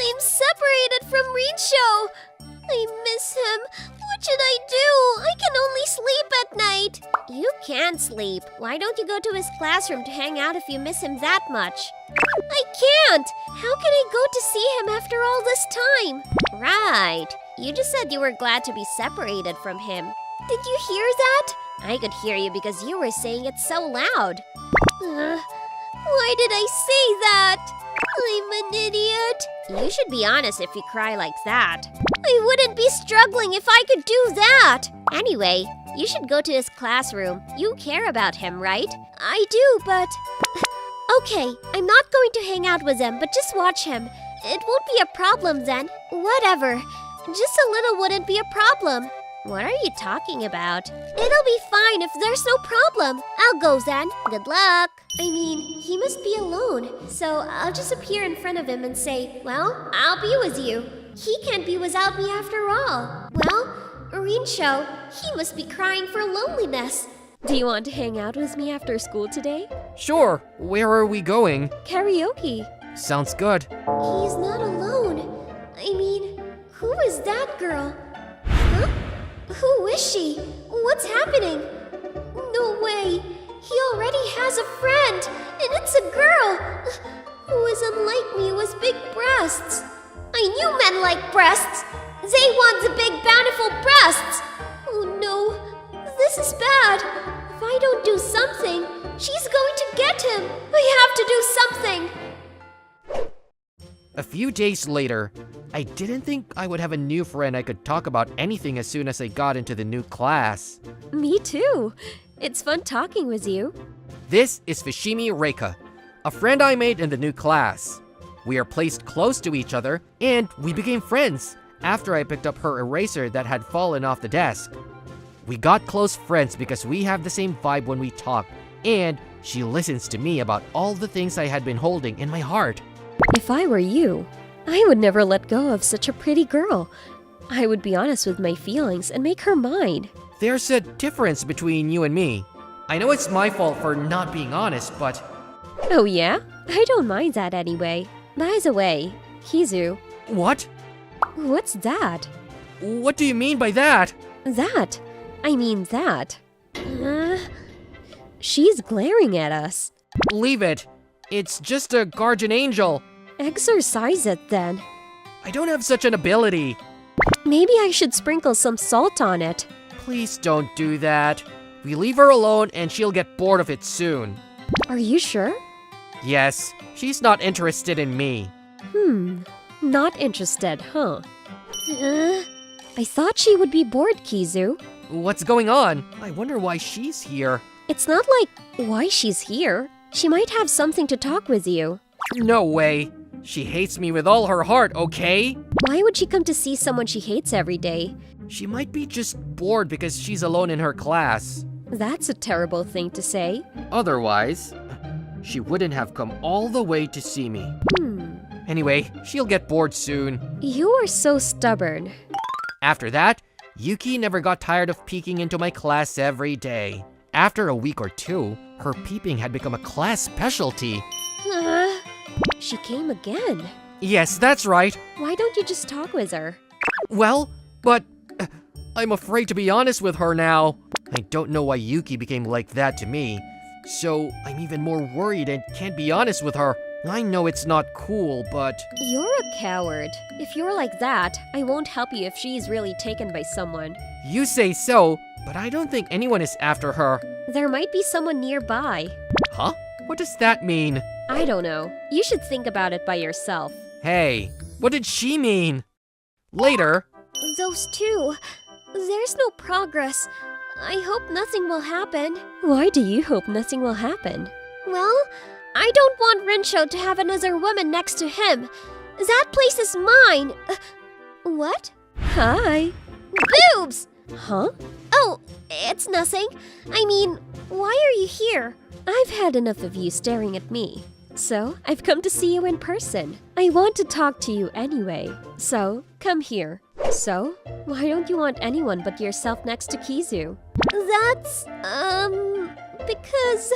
I'm separated from Rinsho. I miss him. What should I do? I can only sleep at night. You can't sleep. Why don't you go to his classroom to hang out if you miss him that much? I can't. How can I go to see him after all this time? Right. You just said you were glad to be separated from him. Did you hear that? I could hear you because you were saying it so loud. Why did I say that? I'm an idiot. You should be honest if you cry like that. I wouldn't be struggling if I could do that. Anyway, you should go to his classroom. You care about him, right? I do, but... Okay, I'm not going to hang out with him, but just watch him. It won't be a problem then. Whatever. Just a little wouldn't be a problem. What are you talking about? It'll be fine if there's no problem. I'll go then. Good luck. I mean, he must be alone. So I'll just appear in front of him and say, well, I'll be with you. He can't be without me after all. Well, Rincho, he must be crying for loneliness. Do you want to hang out with me after school today? Sure, where are we going? Karaoke. Sounds good. He's not alone. I mean, who is that girl? Huh? Who is she? What's happening? No way. He already has a friend, and it's a girl who is unlike me with big breasts. I knew men like breasts. They want the big, bountiful breasts. Oh no, this is bad. If I don't do something, she's going to get him. I have to do something. A few days later, I didn't think I would have a new friend I could talk about anything as soon as I got into the new class. Me too. It's fun talking with you. This is Fushimi Reika, a friend I made in the new class. We are placed close to each other, and we became friends after I picked up her eraser that had fallen off the desk. We got close friends because we have the same vibe when we talk, and she listens to me about all the things I had been holding in my heart. If I were you, I would never let go of such a pretty girl. I would be honest with my feelings and make her mine. There's a difference between you and me. I know it's my fault for not being honest, but Oh yeah? I don't mind that anyway. By the way, Kizu, what? what's that? What do you mean by that? That. I mean that. She's glaring at us. Leave it. It's just a guardian angel. Exorcise it then. I don't have such an ability. Maybe I should sprinkle some salt on it. Please don't do that. We leave her alone and she'll get bored of it soon. Are you sure? Yes, she's not interested in me. Not interested, huh? I thought she would be bored, Kizu. What's going on? I wonder why she's here. It's not like why she's here. She might have something to talk with you. No way. She hates me with all her heart, okay? Why would she come to see someone she hates every day? She might be just bored because she's alone in her class. That's a terrible thing to say. Otherwise, she wouldn't have come all the way to see me. Anyway, she'll get bored soon. You are so stubborn. After that, Yuki never got tired of peeking into my class every day. After a week or two, her peeping had become a class specialty. She came again. Yes, that's right. Why don't you just talk with her? Well, but I'm afraid to be honest with her now. I don't know why Yuki became like that to me. So I'm even more worried and can't be honest with her. I know it's not cool, but You're a coward. If you're like that, I won't help you if she's really taken by someone. you say so, but I don't think anyone is after her. There might be someone nearby. Huh? What does that mean? I don't know. You should think about it by yourself. Hey, what did she mean? Later, Those two. There's no progress. I hope nothing will happen. Why do you hope nothing will happen? Well, I don't want Rincho to have another woman next to him. That place is mine. What? Hi. Boobs! Huh? Oh, it's nothing. I mean, why are you here? I've had enough of you staring at me. So, I've come to see you in person. I want to talk to you anyway. So, come here. So, why don't you want anyone but yourself next to Kizu? That's, because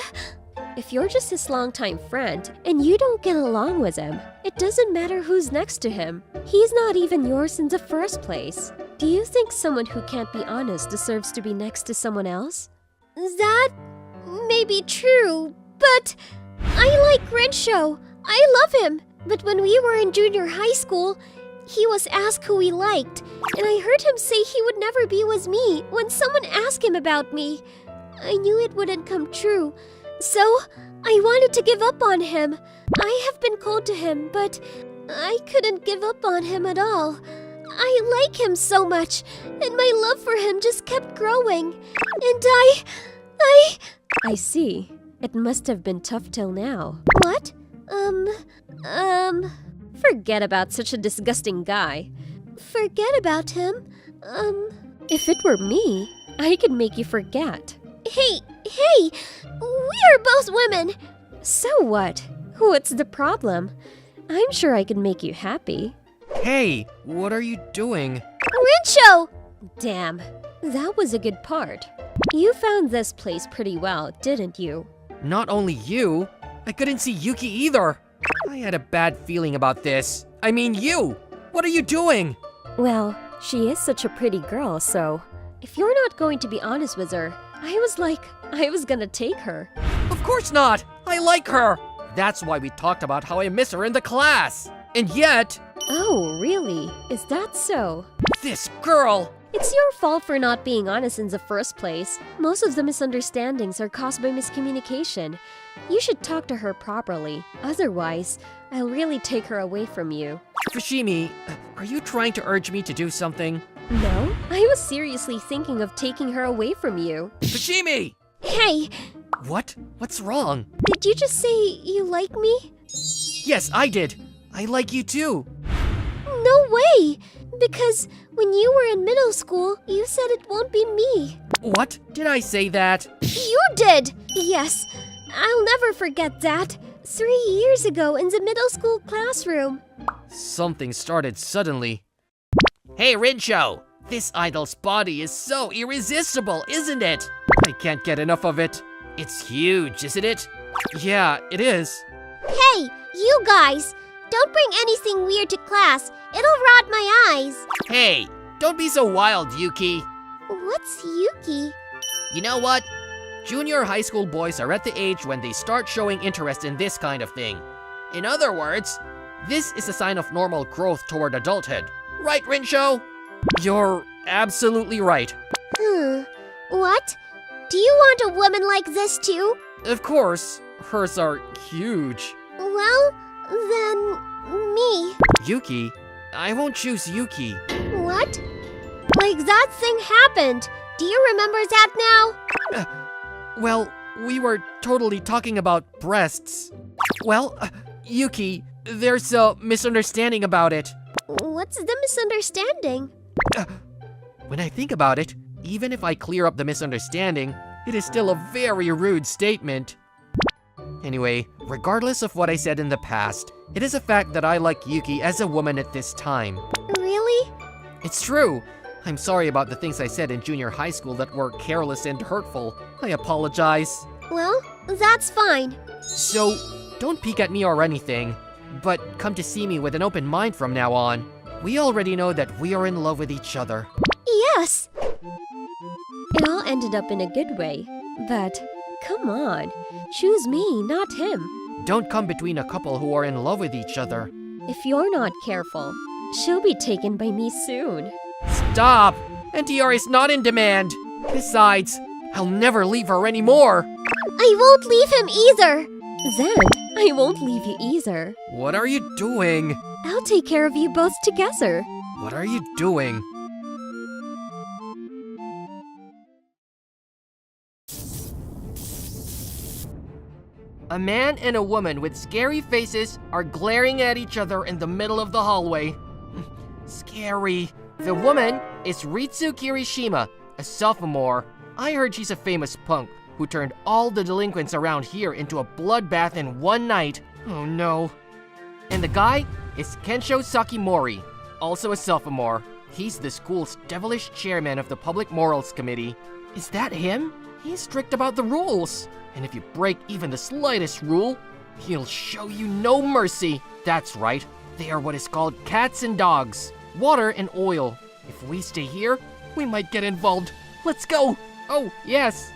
if you're just his longtime friend and you don't get along with him, it doesn't matter who's next to him. He's not even yours in the first place. Do you think someone who can't be honest deserves to be next to someone else? That may be true, but I like Rincho. I love him. But when we were in junior high school, he was asked who he liked, and I heard him say he would never be with me when someone asked him about me. I knew it wouldn't come true, so I wanted to give up on him. I have been cold to him, but I couldn't give up on him at all. I like him so much, and my love for him just kept growing. And I see. It must have been tough till now. What? Forget about such a disgusting guy. Forget about him? If it were me, I could make you forget. Hey! We are both women! So what? What's the problem? I'm sure I can make you happy. hey, what are you doing? Rincho! Damn, that was a good part. You found this place pretty well, didn't you? Not only you, I couldn't see Yuki either. I had a bad feeling about this. I mean you! What are you doing? Well, she is such a pretty girl, so if you're not going to be honest with her, I was gonna take her. Of course not! I like her! That's why we talked about how I miss her in the class! And yet, Oh, really? Is that so? this girl! It's your fault for not being honest in the first place. Most of the misunderstandings are caused by miscommunication. You should talk to her properly. Otherwise, I'll really take her away from you. Fushimi, are you trying to urge me to do something? No, I was seriously thinking of taking her away from you. Fushimi! Hey, What? What's wrong? did you just say you like me? Yes, I did. I like you too. No way! Because when you were in middle school, you said it won't be me. What? Did I say that? You did! Yes, I'll never forget that. 3 years ago in the middle school classroom. Something started suddenly. Hey, Rincho! This idol's body is so irresistible, isn't it? I can't get enough of it. It's huge, isn't it? Yeah, it is. Hey, you guys! Don't bring anything weird to class. It'll rot my eyes. Hey, don't be so wild, Yuki. What's Yuki? You know what? Junior high school boys are at the age when they start showing interest in this kind of thing. In other words, this is a sign of normal growth toward adulthood. Right, Rincho? You're absolutely right. What? Do you want a woman like this too? Of course, hers are huge. Well, then me. Yuki? I won't choose Yuki. What? Like that thing happened. Do you remember that now? Well, we were totally talking about breasts. Well, Yuki, there's a misunderstanding about it. What's the misunderstanding? When I think about it, even if I clear up the misunderstanding, it is still a very rude statement. Anyway, regardless of what I said in the past, it is a fact that I like Yuki as a woman at this time. Really? It's true. I'm sorry about the things I said in junior high school that were careless and hurtful. I apologize. Well, that's fine. So, don't peek at me or anything, but come to see me with an open mind from now on. We already know that we are in love with each other. Yes! It all ended up in a good way. But, come on. Choose me, not him. Don't come between a couple who are in love with each other. If you're not careful, she'll be taken by me soon. Stop! NTR is not in demand. Besides, I'll never leave her anymore. I won't leave him either! Then, I won't leave you either. What are you doing? I'll take care of you both together. What are you doing? A man and a woman with scary faces are glaring at each other in the middle of the hallway. Scary. The woman is Ritsu Kirishima, a sophomore. I heard she's a famous punk who turned all the delinquents around here into a bloodbath in one night. Oh no. And the guy is Kensho Sakimori, also a sophomore. He's the school's devilish chairman of the Public Morals Committee. Is that him? He's strict about the rules. And if you break even the slightest rule, he'll show you no mercy. That's right, they are what is called cats and dogs. Water and oil. If we stay here, we might get involved. Let's go! Oh, yes!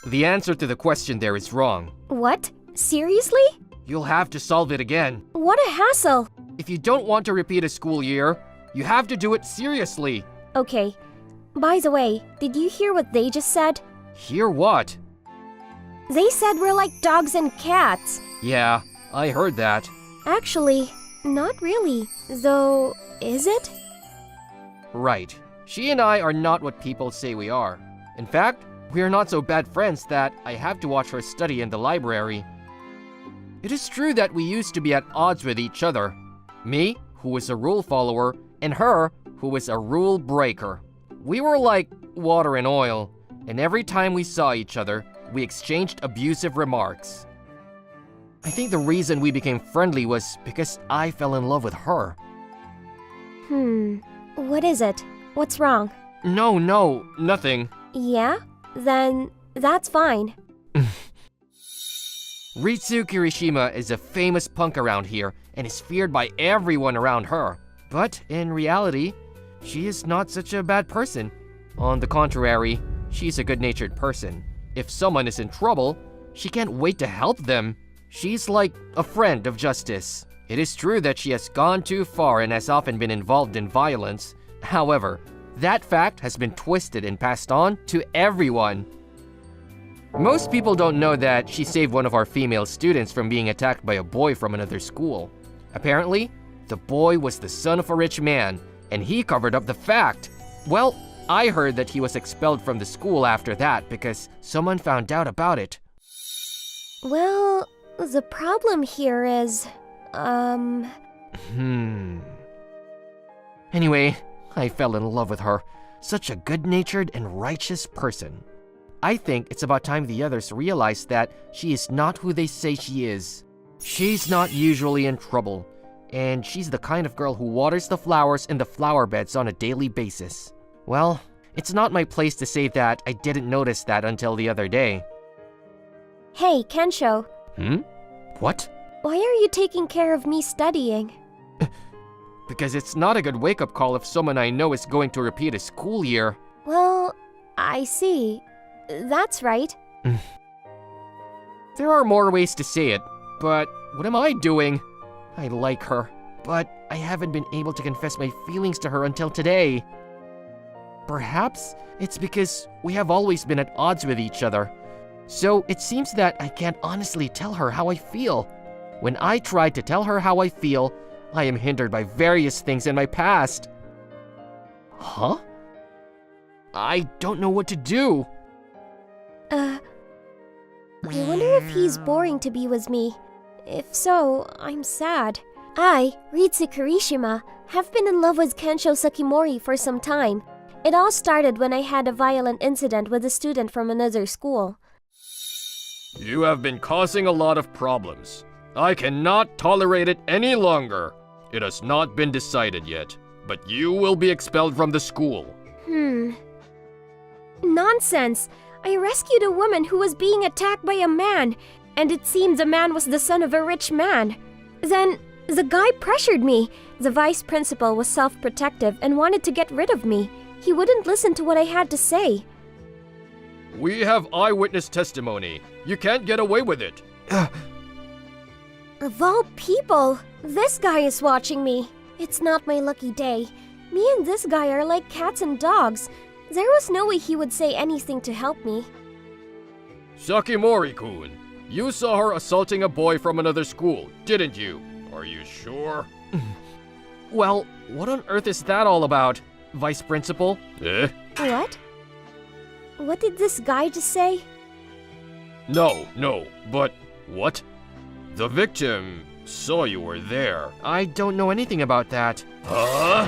The answer to the question there is wrong. What? Seriously? You'll have to solve it again. What a hassle! If you don't want to repeat a school year, you have to do it seriously. Okay. By the way, did you hear what they just said? Hear what? They said we're like dogs and cats. Yeah, I heard that. Actually, not really. Though, is it? Right. She and I are not what people say we are. In fact, we are not so bad friends that I have to watch her study in the library. It is true that we used to be at odds with each other. Me, who was a rule follower, and her, who was a rule breaker. We were like water and oil, and every time we saw each other, we exchanged abusive remarks. I think the reason we became friendly was because I fell in love with her. What is it? What's wrong? No, nothing. Yeah? Then that's fine. Ritsu Kirishima is a famous punk around here and is feared by everyone around her. But in reality, she is not such a bad person. On the contrary, she's a good-natured person. If someone is in trouble, she can't wait to help them. She's like a friend of justice. It is true that she has gone too far and has often been involved in violence. However, that fact has been twisted and passed on to everyone. Most people don't know that she saved one of our female students from being attacked by a boy from another school. Apparently, the boy was the son of a rich man, and he covered up the fact. Well, I heard that he was expelled from the school after that because someone found out about it. Well, the problem here is, Anyway, I fell in love with her. Such a good-natured and righteous person. I think it's about time the others realize that she is not who they say she is. She's not usually in trouble, and she's the kind of girl who waters the flowers in the flower beds on a daily basis. Well, it's not my place to say that I didn't notice that until the other day. Hey, Kensho, What? why are you taking care of me studying? Because it's not a good wake-up call if someone I know is going to repeat a school year. Well, I see. That's right. There are more ways to say it, but what am I doing? I like her, but I haven't been able to confess my feelings to her until today. Perhaps it's because we have always been at odds with each other. So it seems that I can't honestly tell her how I feel. When I try to tell her how I feel, I am hindered by various things in my past. Huh? I don't know what to do. I wonder if he's boring to be with me. If so, I'm sad. I, Ritsu Kirishima, have been in love with Kensho Sakimori for some time. It all started when I had a violent incident with a student from another school. You have been causing a lot of problems. I cannot tolerate it any longer. It has not been decided yet, but you will be expelled from the school. Nonsense! I rescued a woman who was being attacked by a man, and it seemed the man was the son of a rich man. Then, the guy pressured me. The vice principal was self-protective and wanted to get rid of me. He wouldn't listen to what I had to say. We have eyewitness testimony. You can't get away with it. Of all people, this guy is watching me. It's not my lucky day. Me and this guy are like cats and dogs. There was no way he would say anything to help me. Sakimori-kun, you saw her assaulting a boy from another school, didn't you? Are you sure? Well, what on earth is that all about, Vice Principal? What? What did this guy just say? No, but what? The victim saw you were there. I don't know anything about that. Huh?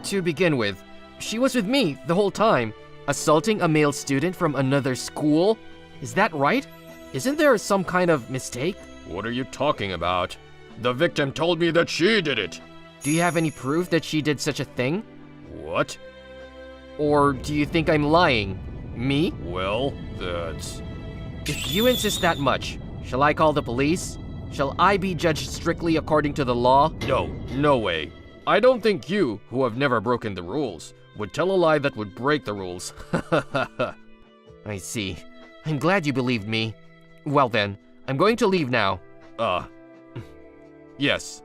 To begin with, she was with me the whole time, assaulting a male student from another school? Is that right? Isn't there some kind of mistake? What are you talking about? The victim told me that she did it. Do you have any proof that she did such a thing? What? Or do you think I'm lying? Me? Well, that's... If you insist that much, shall I call the police? Shall I be judged strictly according to the law? No way. I don't think you, who have never broken the rules, would tell a lie that would break the rules. I see. I'm glad you believed me. Well then, I'm going to leave now. Yes.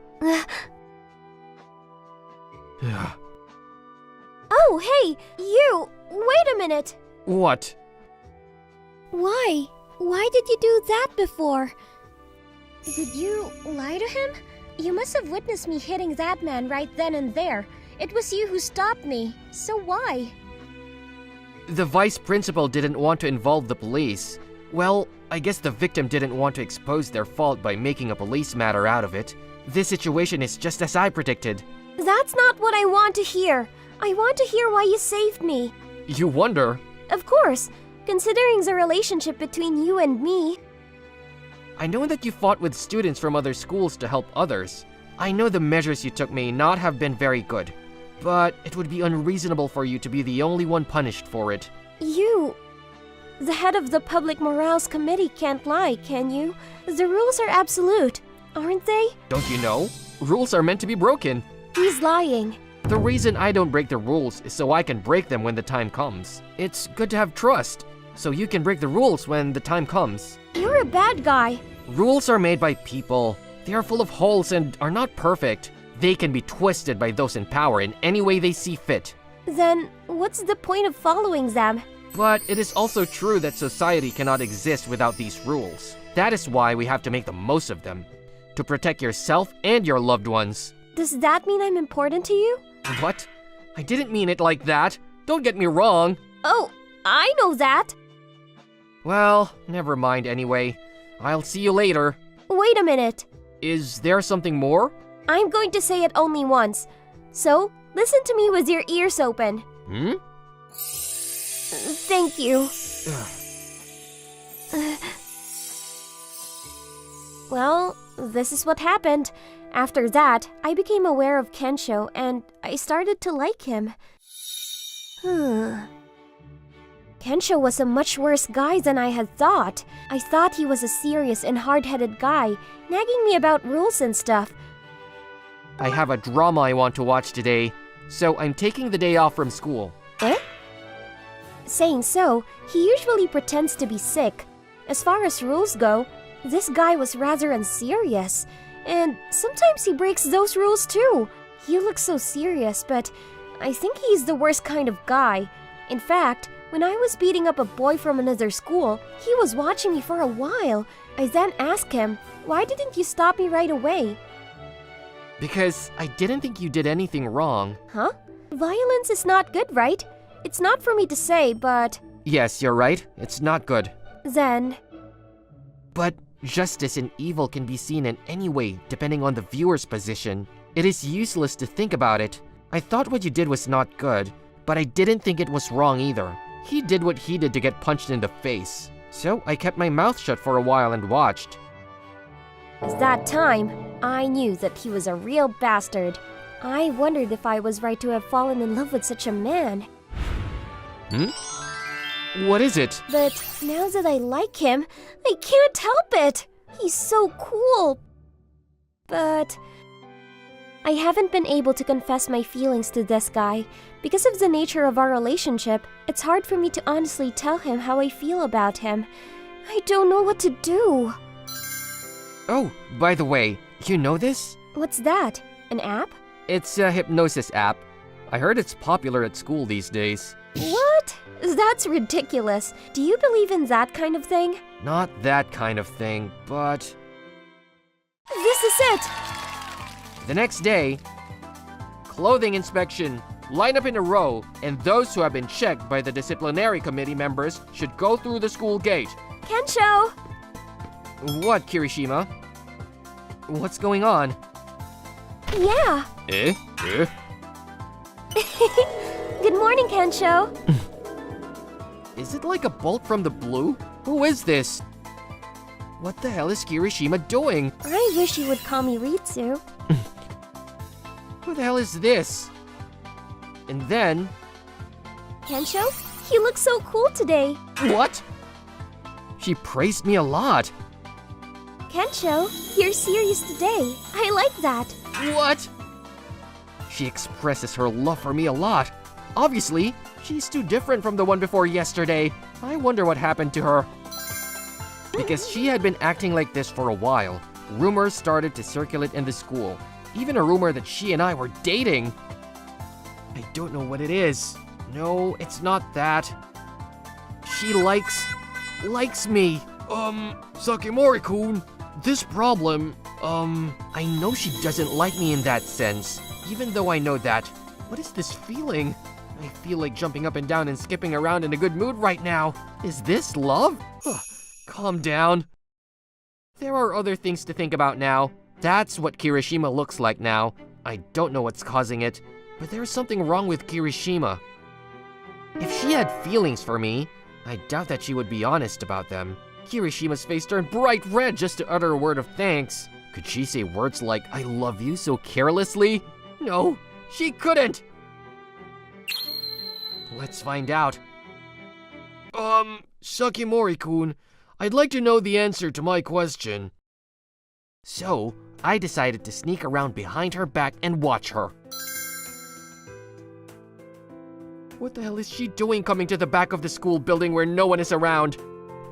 Oh, hey, you! Wait a minute! What? Why? Why did you do that before? Did you lie to him? You must have witnessed me hitting that man right then and there. It was you who stopped me. So why? The vice principal didn't want to involve the police. Well, I guess the victim didn't want to expose their fault by making a police matter out of it. This situation is just as I predicted. That's not what I want to hear. I want to hear why you saved me. You wonder? Of course, considering the relationship between you and me. I know that you fought with students from other schools to help others. I know the measures you took may not have been very good, but it would be unreasonable for you to be the only one punished for it. You... The head of the Public Morals Committee can't lie, can you? The rules are absolute, aren't they? Don't you know? Rules are meant to be broken. He's lying. The reason I don't break the rules is so I can break them when the time comes. It's good to have trust, so you can break the rules when the time comes. You're a bad guy. Rules are made by people. They are full of holes and are not perfect. They can be twisted by those in power in any way they see fit. Then, what's the point of following them? But it is also true that society cannot exist without these rules. That is why we have to make the most of them. To protect yourself and your loved ones. Does that mean I'm important to you? What? I didn't mean it like that. Don't get me wrong. Oh, I know that. Well, never mind anyway. I'll see you later. Wait a minute. Is there something more? I'm going to say it only once. So, listen to me with your ears open. Hmm? Thank you. Well, this is what happened. After that, I became aware of Kensho and I started to like him. Kensho was a much worse guy than I had thought. I thought he was a serious and hard-headed guy, nagging me about rules and stuff. I have a drama I want to watch today, so I'm taking the day off from school. Eh? Saying so, he usually pretends to be sick. As far as rules go, this guy was rather unserious. And sometimes he breaks those rules too. He looks so serious, but I think he's the worst kind of guy. In fact, when I was beating up a boy from another school, he was watching me for a while. I then asked him, "Why didn't you stop me right away?" Because I didn't think you did anything wrong. Huh? Violence is not good, right? It's not for me to say, but... Yes, you're right. It's not good. Then... But justice and evil can be seen in any way, depending on the viewer's position. It is useless to think about it. I thought what you did was not good, but I didn't think it was wrong either. He did what he did to get punched in the face. So I kept my mouth shut for a while and watched. At that time, I knew that he was a real bastard. I wondered if I was right to have fallen in love with such a man. Hmm? What is it? But now that I like him, I can't help it. He's so cool. But I haven't been able to confess my feelings to this guy. Because of the nature of our relationship, it's hard for me to honestly tell him how I feel about him. I don't know what to do. Oh, by the way, you know this? What's that? An app? It's a hypnosis app. I heard it's popular at school these days. What? That's ridiculous. Do you believe in that kind of thing? Not that kind of thing, but... This is it! The next day, clothing inspection. Line up in a row, and those who have been checked by the disciplinary committee members should go through the school gate. Kensho! What, Kirishima? What's going on? Yeah. Eh? Good morning, Kensho. Is it like a bolt from the blue? Who is this? What the hell is Kirishima doing? I wish you would call me Ritsu. Who the hell is this? And then... Kensho, you look so cool today. What? She praised me a lot. Kensho, you're serious today. I like that. What? She expresses her love for me a lot. Obviously, she's too different from the one before yesterday. I wonder what happened to her. Because she had been acting like this for a while, rumors started to circulate in the school. Even a rumor that she and I were dating. I don't know what it is. No, it's not that. She likes me. Sakimori-kun, this problem, I know she doesn't like me in that sense. Even though I know that, what is this feeling? I feel like jumping up and down and skipping around in a good mood right now. Is this love? Ugh, calm down. There are other things to think about now. That's what Kirishima looks like now. I don't know what's causing it, but there's something wrong with Kirishima. If she had feelings for me, I doubt that she would be honest about them. Kirishima's face turned bright red just to utter a word of thanks. Could she say words like, I love you so carelessly? No, she couldn't! Let's find out. Sakimori-kun, I'd like to know the answer to my question. So, I decided to sneak around behind her back and watch her. What the hell is she doing coming to the back of the school building where no one is around?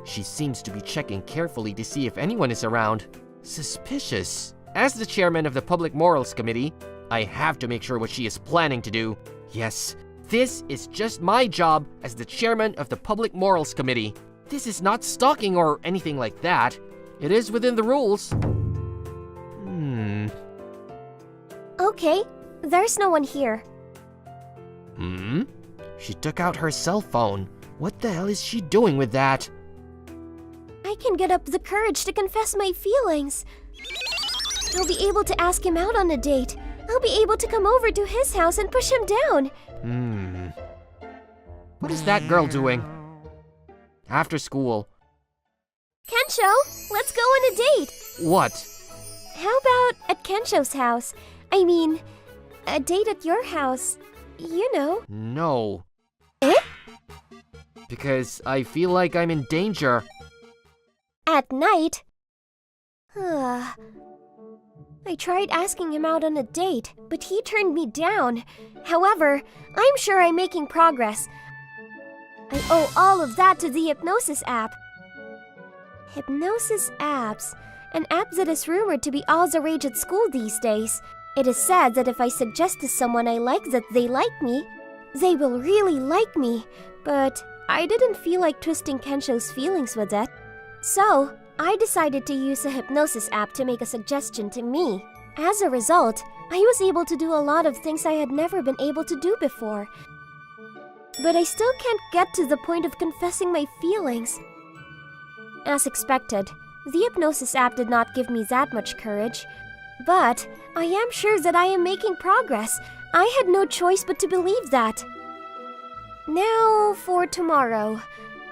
She seems to be checking carefully to see if anyone is around. Suspicious. As the chairman of the Public Morals Committee, I have to make sure what she is planning to do. Yes, this is just my job as the chairman of the Public Morals Committee. This is not stalking or anything like that. It is within the rules. Okay, there's no one here. She took out her cell phone. What the hell is she doing with that? I can get up the courage to confess my feelings. I'll be able to ask him out on a date. I'll be able to come over to his house and push him down. What is that girl doing? After school. Kensho, let's go on a date. What? How about at Kensho's house? I mean, a date at your house. You know. No. Eh? Because I feel like I'm in danger. At night? I tried asking him out on a date, but he turned me down. However, I'm sure I'm making progress. I owe all of that to the Hypnosis app. Hypnosis apps, an app that is rumored to be all the rage at school these days. It is said that if I suggest to someone I like that they like me, they will really like me. But I didn't feel like twisting Kensho's feelings with it. So, I decided to use a Hypnosis app to make a suggestion to me. As a result, I was able to do a lot of things I had never been able to do before. But I still can't get to the point of confessing my feelings. As expected, the Hypnosis app did not give me that much courage. But I am sure that I am making progress. I had no choice but to believe that. Now for tomorrow.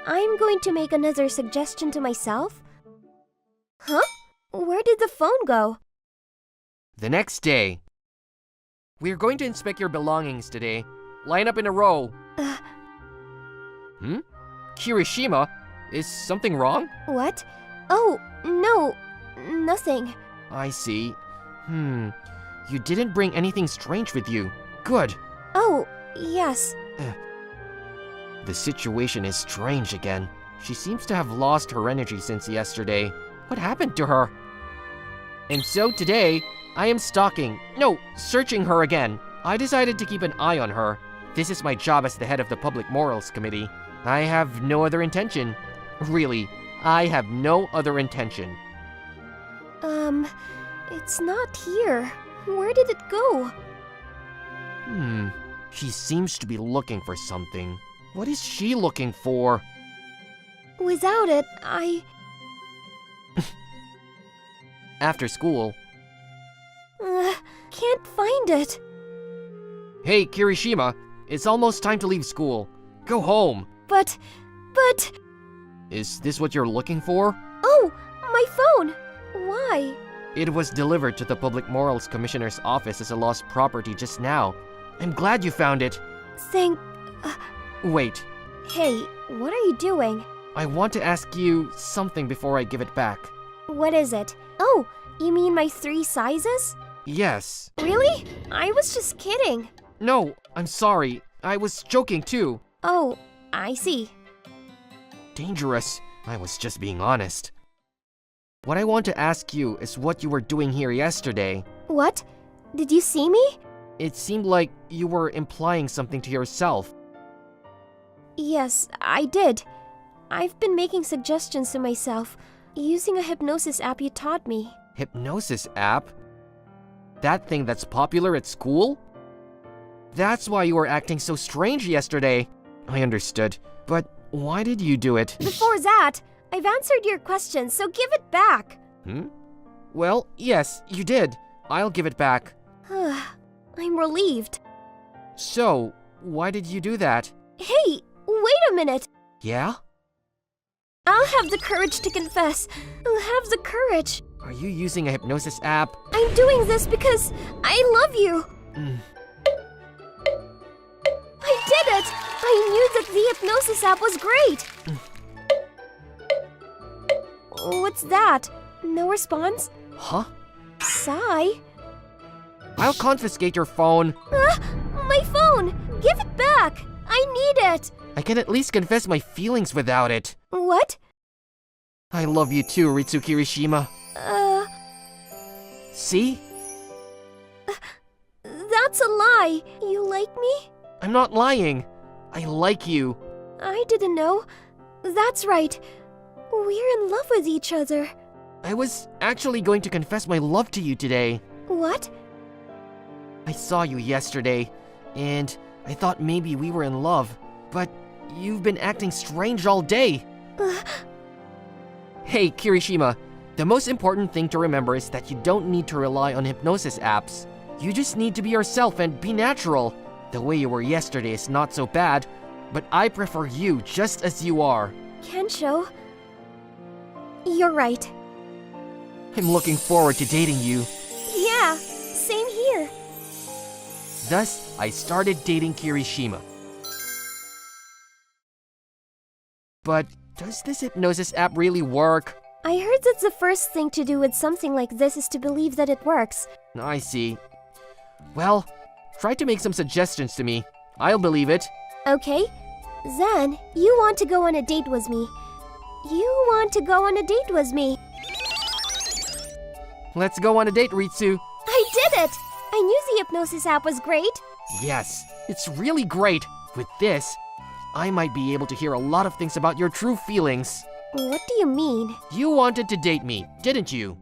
I'm going to make another suggestion to myself. Huh? Where did the phone go? The next day. We're going to inspect your belongings today. Line up in a row. Kirishima? Is something wrong? What? Oh, no, nothing. I see. You didn't bring anything strange with you. Good. Oh, yes. The situation is strange again. She seems to have lost her energy since yesterday. What happened to her? And so today, I am searching her again. I decided to keep an eye on her. This is my job as the head of the Public Morals Committee. I have no other intention. Really, I have no other intention. It's not here. Where did it go? She seems to be looking for something. What is she looking for? Without it, After school. Can't find it. Hey, Kirishima, it's almost time to leave school. Go home. But... Is this what you're looking for? Oh, my phone! Why? It was delivered to the Public Morals Commissioner's office as a lost property just now. I'm glad you found it. Wait. Hey, what are you doing? I want to ask you something before I give it back. What is it? Oh, you mean my 3 sizes? Yes. Really? I was just kidding. No, I'm sorry. I was joking too. Oh, I see. Dangerous. I was just being honest. What I want to ask you is what you were doing here yesterday. What? Did you see me? It seemed like you were implying something to yourself. Yes, I did. I've been making suggestions to myself, using a hypnosis app you taught me. Hypnosis app? That thing that's popular at school? That's why you were acting so strange yesterday. I understood. But why did you do it? Before that, I've answered your question, so give it back. Well, yes, you did. I'll give it back. I'm relieved. So, why did you do that? Hey, wait a minute. Yeah? I'll have the courage to confess. I'll have the courage. Are you using a hypnosis app? I'm doing this because I love you. I did it! I knew that the hypnosis app was great. What's that? No response? Huh? Sigh? I'll confiscate your phone. My phone! Give it back! I need it! I can at least confess my feelings without it. What? I love you too, Ritsu Kirishima. See? That's a lie. You like me? I'm not lying. I like you. I didn't know. That's right. We're in love with each other. I was actually going to confess my love to you today. What? I saw you yesterday, and I thought maybe we were in love, but you've been acting strange all day. Hey, Kirishima, the most important thing to remember is that you don't need to rely on hypnosis apps. You just need to be yourself and be natural. The way you were yesterday is not so bad, but I prefer you just as you are. Kensho, you're right. I'm looking forward to dating you. Yeah, same here. Thus, I started dating Kirishima. But does this hypnosis app really work? I heard that the first thing to do with something like this is to believe that it works. I see. Well, try to make some suggestions to me. I'll believe it. Okay. Then, you want to go on a date with me. You want to go on a date with me. Let's go on a date, Ritsu. I did it! I knew the hypnosis app was great. Yes, it's really great. With this, I might be able to hear a lot of things about your true feelings. What do you mean? You wanted to date me, didn't you?